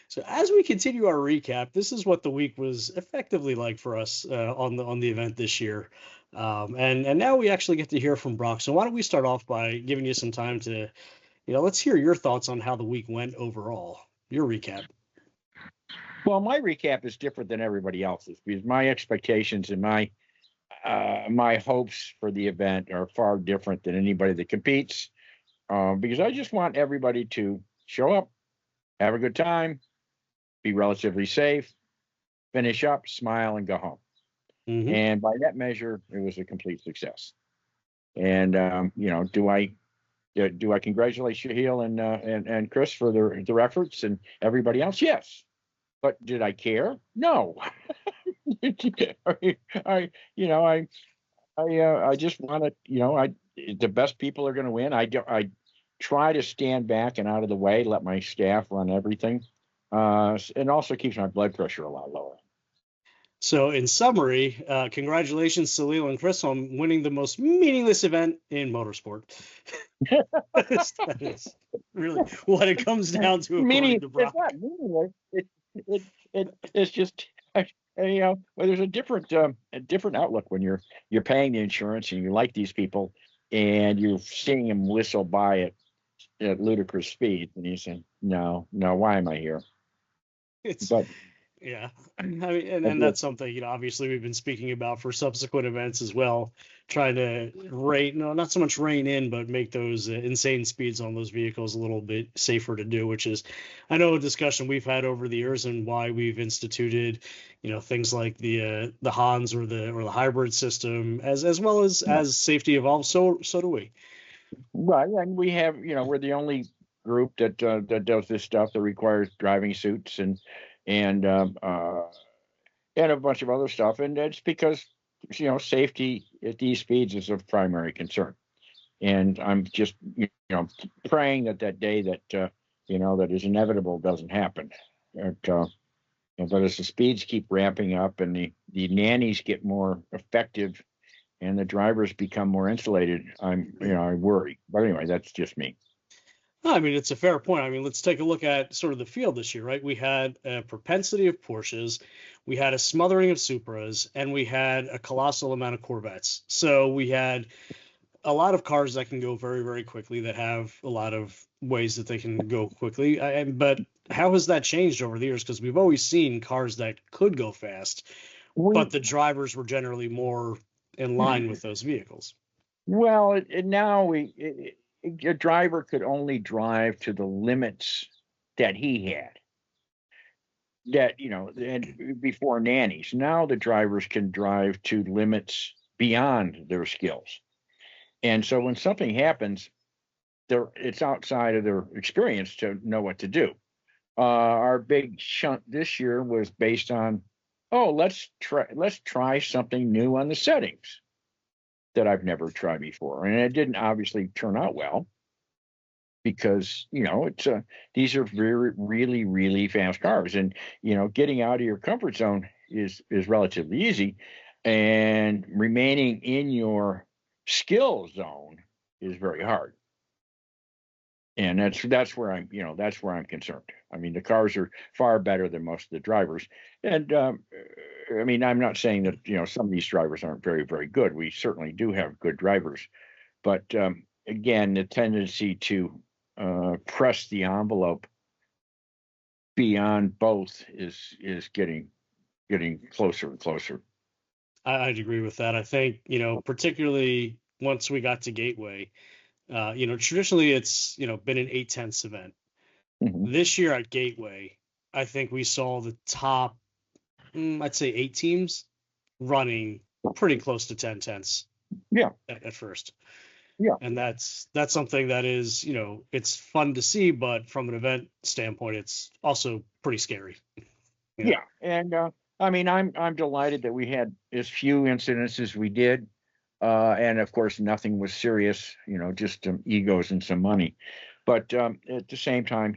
So as we continue our recap, this is what the week was effectively like for us on the event this year. And now we actually get to hear from Brock. So why don't we start off by giving you some time to, let's hear your thoughts on how the week went overall, your recap. Well, my recap is different than everybody else's because my expectations and my hopes for the event are far different than anybody that competes. Because I just want everybody to show up, have a good time, be relatively safe, finish up, smile, and go home. Mm-hmm. And by that measure, it was a complete success. And do I congratulate Shahil and Chris for their efforts and everybody else? Yes. But did I care? No. I just want to, the best people are going to win. I try to stand back and out of the way, let my staff run everything. And also keeps my blood pressure a lot lower. So in summary, congratulations, Salil and Chris, on winning the most meaningless event in motorsport. That is really what it comes down to. It's not meaningless. It's just, well, there's a different outlook when you're paying the insurance and you like these people and you're seeing them whistle by at ludicrous speeds, and you say, no, why am I here? It's But yeah, I mean, and that's something, obviously we've been speaking about for subsequent events as well, trying to not so much rein in, but make those insane speeds on those vehicles a little bit safer to do, which is, I know, a discussion we've had over the years and why we've instituted, things like the Hans or the hybrid system as well as safety evolves. So do we. right, and we have, we're the only group that does this stuff that requires driving suits and a bunch of other stuff, and that's because safety at these speeds is of primary concern. And I'm just praying that day that that is inevitable doesn't happen. But as the speeds keep ramping up and the nannies get more effective and the drivers become more insulated, I worry. But anyway, that's just me. I mean, it's a fair point. I mean, let's take a look at sort of the field this year, right? We had a propensity of Porsches, we had a smothering of Supras, and we had a colossal amount of Corvettes. So we had a lot of cars that can go very, very quickly, that have a lot of ways that they can go quickly. But how has that changed over the years? Because we've always seen cars that could go fast, but the drivers were generally more in line with those vehicles. Well, now a driver could only drive to the limits that he had. And before nannies, now the drivers can drive to limits beyond their skills. And so when something happens, it's outside of their experience to know what to do. Our big shunt this year was based on, let's try something new on the settings that I've never tried before, and it didn't obviously turn out well because these are very, really, really fast cars, and getting out of your comfort zone is relatively easy, and remaining in your skill zone is very hard. And that's where I'm concerned. I mean, the cars are far better than most of the drivers, and I mean, I'm not saying that some of these drivers aren't very, very good. We certainly do have good drivers, but again, the tendency to press the envelope beyond both is getting closer and closer. I'd agree with that. I think particularly once we got to Gateway. Traditionally it's, been an 8/10 event. Mm-hmm. This year at Gateway, I think we saw the top, I'd say 8 teams running pretty close to 10/10. Yeah. At first. Yeah. And that's something that is, it's fun to see, but from an event standpoint, it's also pretty scary. Yeah. And I mean, I'm delighted that we had as few incidents as we did. And of course, nothing was serious, just egos and some money. But at the same time,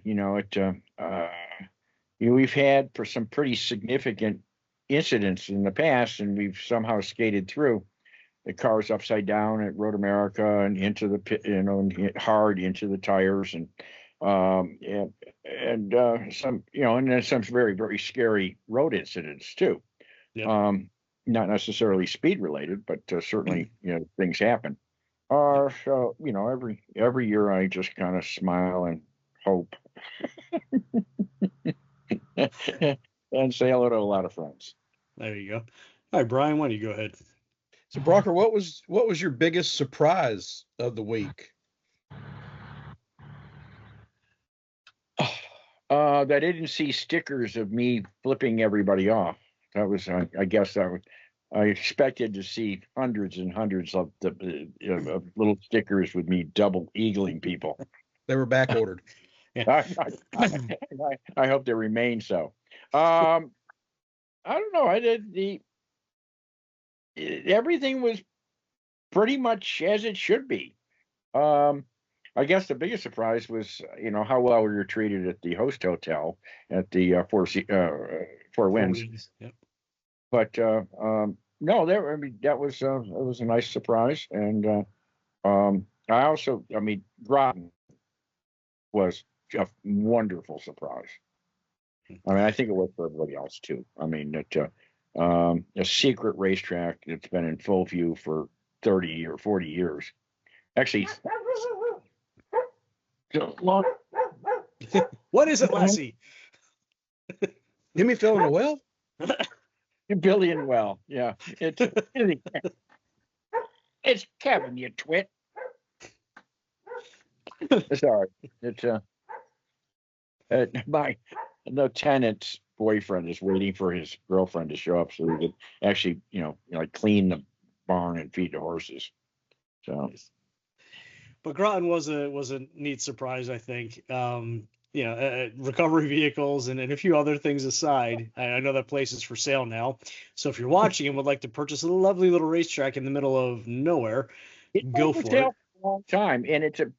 we've had for some pretty significant incidents in the past, and we've somehow skated through. The car's upside down at Road America and into the pit, and hit hard into the tires, and some, and then some very, very scary road incidents too. Yep. Not necessarily speed related, but certainly, things happen. So, every year I just kind of smile and hope and say hello to a lot of friends. There you go. All right, Brian, why don't you go ahead? So, Brocker, what was your biggest surprise of the week? That I didn't see stickers of me flipping everybody off. That was, I guess, I expected to see hundreds and hundreds of little stickers with me double eagling people. They were back ordered. Yeah. I hope they remain so. I don't know. I did everything was pretty much as it should be. I guess the biggest surprise was, how well we were treated at the host hotel at the Four Winds. Yep. But no, that was it was a nice surprise, and I also, Groton was a wonderful surprise. I mean, I think it was for everybody else too. I mean, a secret racetrack that's been in full view for 30 or 40 years. Actually, So long. What is it, Lassie? Timmy fell in a well? Billion well. Yeah. It's Kevin, you twit. Sorry. It's my lieutenant's boyfriend is waiting for his girlfriend to show up so he could actually, like clean the barn and feed the horses. So, But Groton was a neat surprise, I think. Recovery vehicles and a few other things aside, I know that place is for sale now. So if you're watching and would like to purchase a lovely little racetrack in the middle of nowhere, go for it. For a long time, and it's a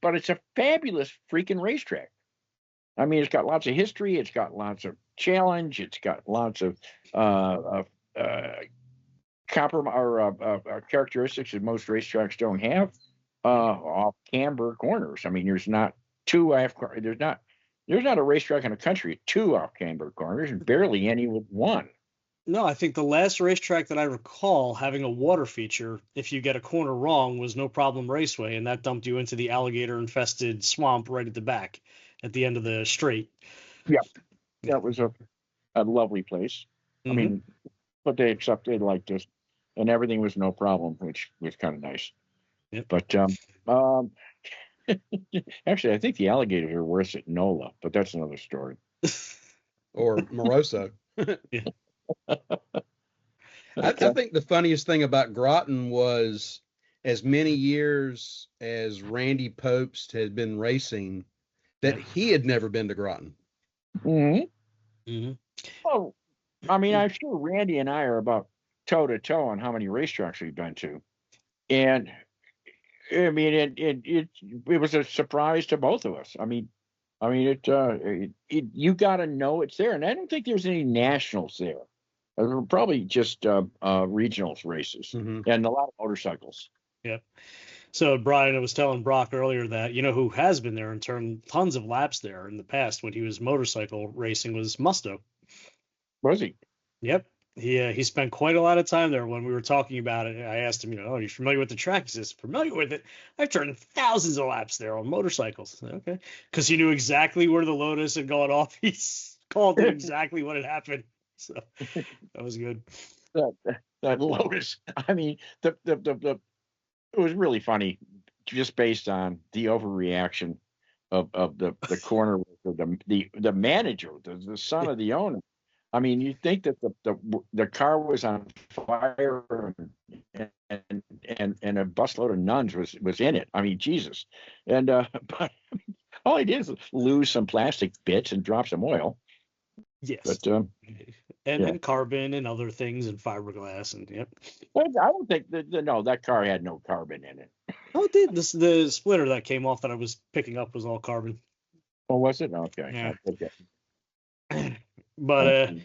fabulous freaking racetrack. I mean, it's got lots of history. It's got lots of challenge. It's got lots of characteristics that most racetracks don't have. Off camber corners. I mean, there's not a racetrack in the country with 2 off camber corners, and barely any with 1. No, I think the last racetrack that I recall having a water feature, if you get a corner wrong, was No Problem Raceway, and that dumped you into the alligator-infested swamp right at the back, at the end of the straight. Yeah, that was a lovely place. Mm-hmm. I mean, but they accepted like this, and everything was no problem, which was kind of nice. Yep. But actually, I think the alligators are worse at NOLA, but that's another story. Or Moroso. Yeah. I think the funniest thing about Groton was, as many years as Randy Popst had been racing, that he had never been to Groton. Mm-hmm. Mm-hmm. Well, I mean, I'm sure Randy and I are about toe to toe on how many racetracks we've been to, and I mean, it was a surprise to both of us. I mean, you got to know it's there, and I don't think there's any nationals there. There were probably just regionals races, and a lot of motorcycles. Yep. So Bryan, I was telling Brock earlier that who has been there and turned tons of laps there in the past when he was motorcycle racing was Musto. Was he? Yep. He spent quite a lot of time there. When we were talking about it, I asked him, are you familiar with the track? He says, familiar with it. I've turned thousands of laps there on motorcycles. Okay. Because he knew exactly where the Lotus had gone off. He called it exactly what had happened. So that was good. That Lotus. I mean, it was really funny, just based on the overreaction of the corner, the manager, the son of the owner. I mean, you'd think that the car was on fire and a busload of nuns was in it. I mean, Jesus. And but all he did is lose some plastic bits and drop some oil. Yes. But and carbon and other things and fiberglass and yep. I don't think that car had no carbon in it. Oh, it did. The splitter that came off that I was picking up was all carbon. Oh, was it? Okay. Yeah. Okay. But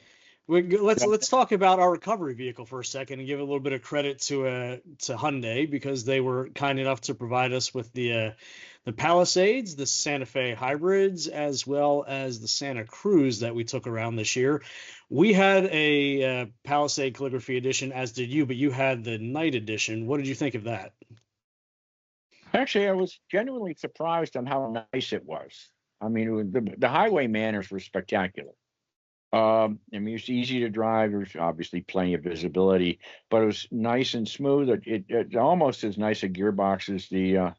let's talk about our recovery vehicle for a second and give a little bit of credit to Hyundai, because they were kind enough to provide us with the Palisades, the Santa Fe hybrids, as well as the Santa Cruz that we took around this year. We had a Palisade Calligraphy edition, as did you, but you had the Night edition. What did you think of that? Actually, I was genuinely surprised on how nice it was. I mean, the highway manners were spectacular. I mean, it's easy to drive. There's obviously plenty of visibility, but it was nice and smooth. It almost as nice a gearbox as the.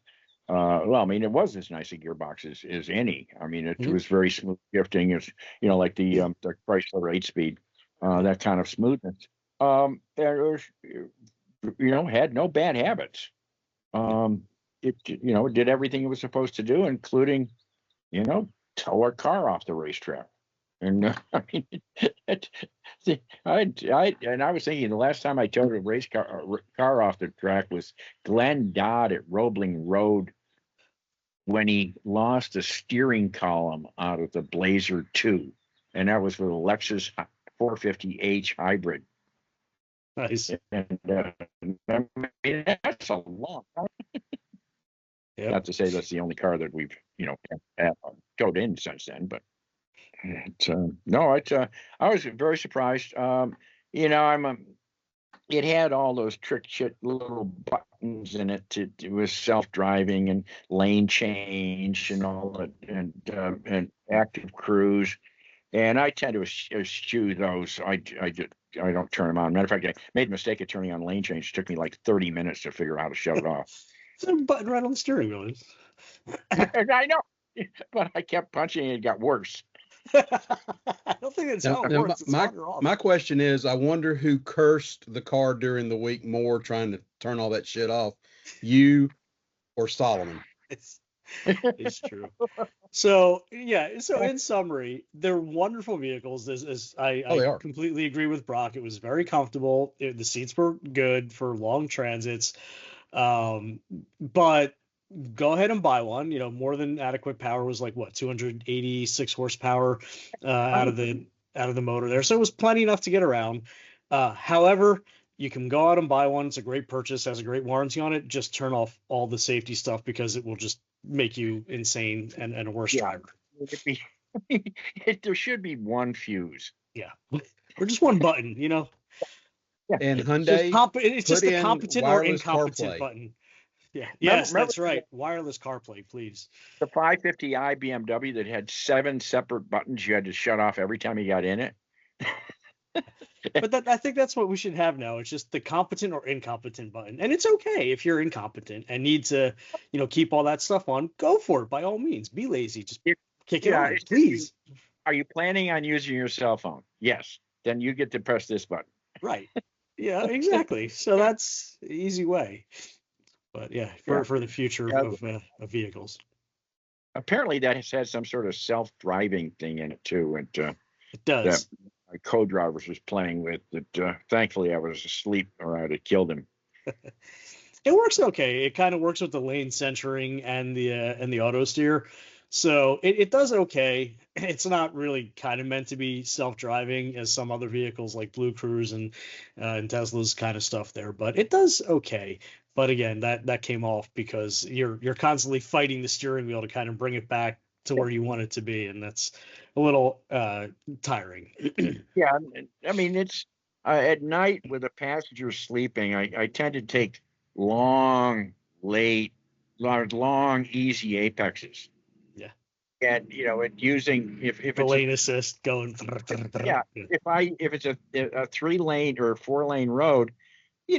Well, I mean, it was as nice a gearbox as any. I mean, it was very smooth shifting. It's like the Chrysler 8-speed, that kind of smoothness. It was, had no bad habits. It did everything it was supposed to do, including, tow a car off the racetrack. And I mean, I was thinking the last time I towed a race car off the track was Glenn Dodd at Roebling Road, when he lost a steering column out of the Blazer 2, and that was with a Lexus 450h hybrid. Nice. And I mean, that's a long time. Yep. Not to say that's the only car that we've towed in since then, but. I was very surprised. I'm it had all those trick shit little buttons in it. It was self-driving and lane change and all that, and active cruise. And I tend to eschew those. I don't turn them on. Matter of fact, I made a mistake of turning on lane change. It took me like 30 minutes to figure out how to shut it off. It's a button right on the steering wheel. I know, but I kept punching and it got worse. I don't think that's how it Now, works. It's my, on or off. my question is, I wonder who cursed the car during the week more trying to turn all that shit off, you or Solomon? It's true. So yeah, so in summary, they're wonderful vehicles. As They I are. completely agree with Brock. It was very comfortable. The seats were good for long transits. But go ahead and buy one. More than adequate power was like what, 286 horsepower out of the motor there. So it was plenty enough to get around. However, you can go out and buy one. It's a great purchase, has a great warranty on it. Just turn off all the safety stuff because it will just make you insane and a worse driver. There should be one fuse. Yeah. Or just one button, And Hyundai, it's just the competent or wireless incompetent CarPlay. button. Yeah. Remember, Yes, that's right. Wireless CarPlay, please. The 550i BMW that had 7 separate buttons you had to shut off every time you got in it. But I think that's what we should have now. It's just the competent or incompetent button. And it's okay if you're incompetent and need to, keep all that stuff on. Go for it by all means. Be lazy. Just kick it on, please. Are you planning on using your cell phone? Yes. Then you get to press this button. Right. Yeah, exactly. So that's the easy way. But yeah, for the future of vehicles. Apparently that has had some sort of self-driving thing in it too. And it does. That my co-drivers was playing with that. Thankfully I was asleep or I'd have killed him. It works okay. It kind of works with the lane centering and the auto steer. So it does okay. It's not really kind of meant to be self-driving as some other vehicles like Blue Cruise and Tesla's kind of stuff there, but it does okay. But again, that came off because you're constantly fighting the steering wheel to kind of bring it back to where you want it to be, and that's a little tiring. Yeah, I mean it's at night with a passenger sleeping. I tend to take long, easy apexes. And using if the it's lane assist going. Yeah, if it's a 3-lane or 4-lane road,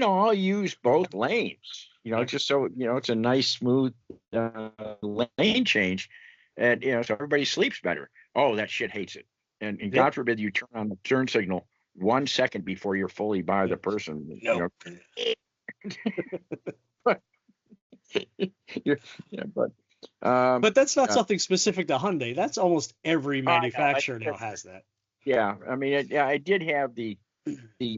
I'll use both lanes. Just so it's a nice smooth lane change, and so everybody sleeps better. Oh, that shit hates it, and God forbid you turn on the turn signal 1 second before you're fully by the person. No. But that's not something specific to Hyundai. That's almost every manufacturer now has that. Yeah, I mean, I did have the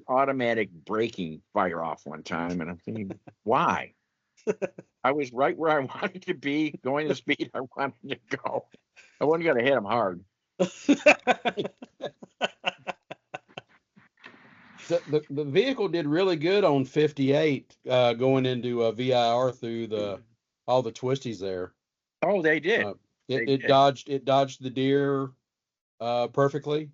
automatic braking fire off one time, and I'm thinking, why? I was right where I wanted to be, going the speed I wanted to go. I wasn't going to hit him hard. The vehicle did really good on 58 going into VIR through all the twisties there. Oh, they did. It dodged the deer perfectly.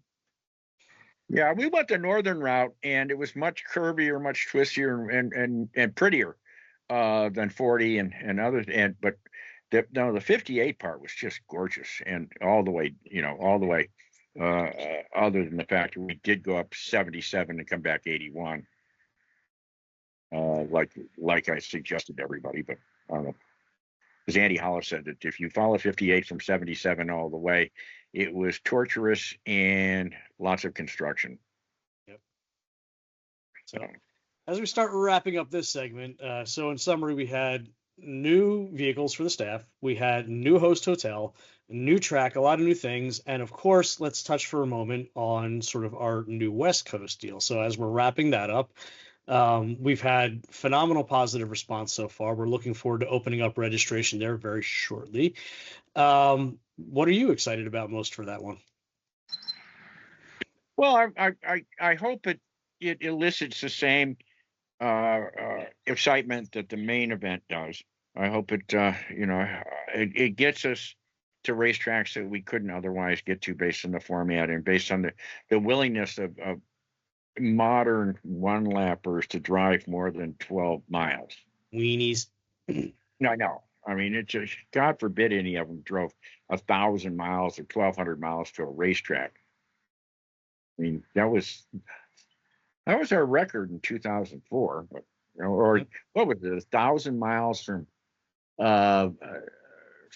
Yeah, we went the northern route, and it was much curvier, much twistier, and prettier than 40 and others. But the 58 part was just gorgeous, and all the way. Other than the fact that we did go up 77 and come back 81, like I suggested to everybody, but I don't know. Because Andy Hollis said that if you follow 58 from 77 all the way, it was torturous and lots of construction. Yep. So as we start wrapping up this segment, so in summary, we had new vehicles for the staff. We had new host hotel, new track, a lot of new things. And of course, let's touch for a moment on sort of our new West Coast deal. So as we're wrapping that up, we've had phenomenal positive response so far. We're looking forward to opening up registration there very shortly. What are you excited about most for that one? Well, I hope it elicits the same excitement that the main event does. I hope it gets us to racetracks that we couldn't otherwise get to based on the format and based on the willingness of modern one-lappers to drive more than 12 miles. Weenies. I know. I mean, it just, God forbid any of them drove 1,000 miles or 1,200 miles to a racetrack. I mean, that was our record in 2004, but, or what was it, 1,000 miles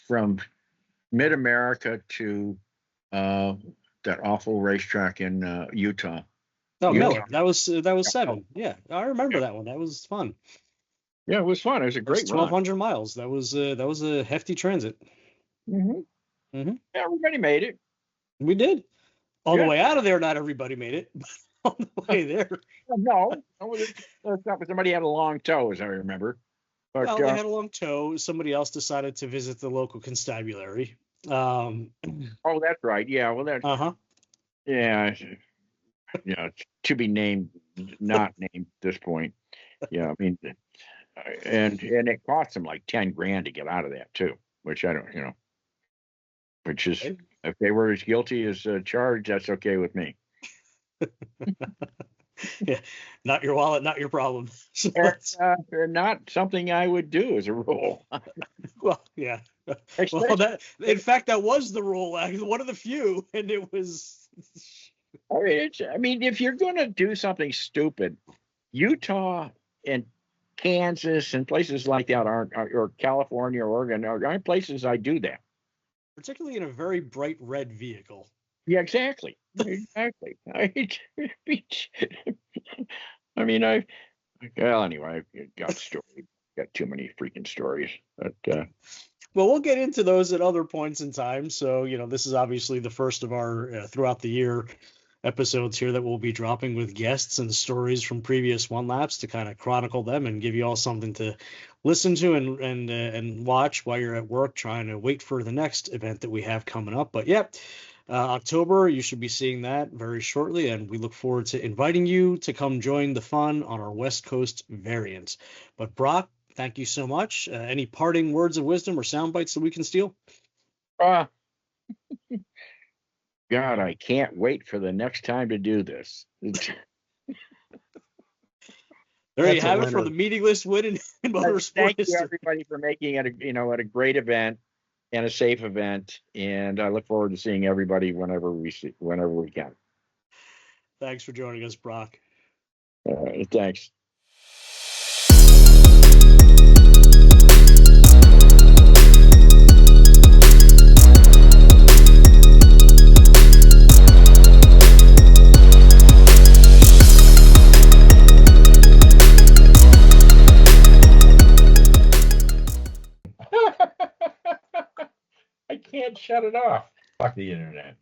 from mid-America to that awful racetrack in Utah. Oh, Utah. Miller. That was 7. Yeah, I remember that one. That was fun. Yeah, it was fun. It was a great 1,200 miles. That was a hefty transit. Mm-hmm. Everybody made it. We did. On the way out of there, not everybody made it. But on the way there, no, somebody had a long toe, as I remember. But, well, they had a long toe. Somebody else decided to visit the local constabulary. Oh, that's right. Yeah. Well, that. Yeah. Yeah. To be named, not named at this point. Yeah. I mean, and it cost them like $10,000 to get out of that too, which I don't, which is, if they were as guilty as charged, that's okay with me. Yeah, not your wallet, not your problem. So they're not something I would do as a rule. Well, yeah. Well, in fact, that was the rule. One of the few, and it was. I mean, if you're going to do something stupid, Utah and Kansas and places like that or California, or Oregon aren't places I do that. Particularly in a very bright red vehicle. Yeah, exactly. Exactly. I mean, anyway, I've got stories. Got too many freaking stories. But well, we'll get into those at other points in time. So, this is obviously the first of our throughout the year episodes here that we'll be dropping with guests and stories from previous one laps to kind of chronicle them and give you all something to listen to and watch while you're at work trying to wait for the next event that we have coming up. But yeah, October, you should be seeing that very shortly, and we look forward to inviting you to come join the fun on our West Coast variant. But Brock, thank you so much. Any parting words of wisdom or sound bites that we can steal? God, I can't wait for the next time to do this. There you have it for the meaningless win in motorsport. Thank you, everybody, for making it a great event and a safe event. And I look forward to seeing everybody whenever we can. Thanks for joining us, Brock. Thanks. I can't shut it off. Fuck the internet.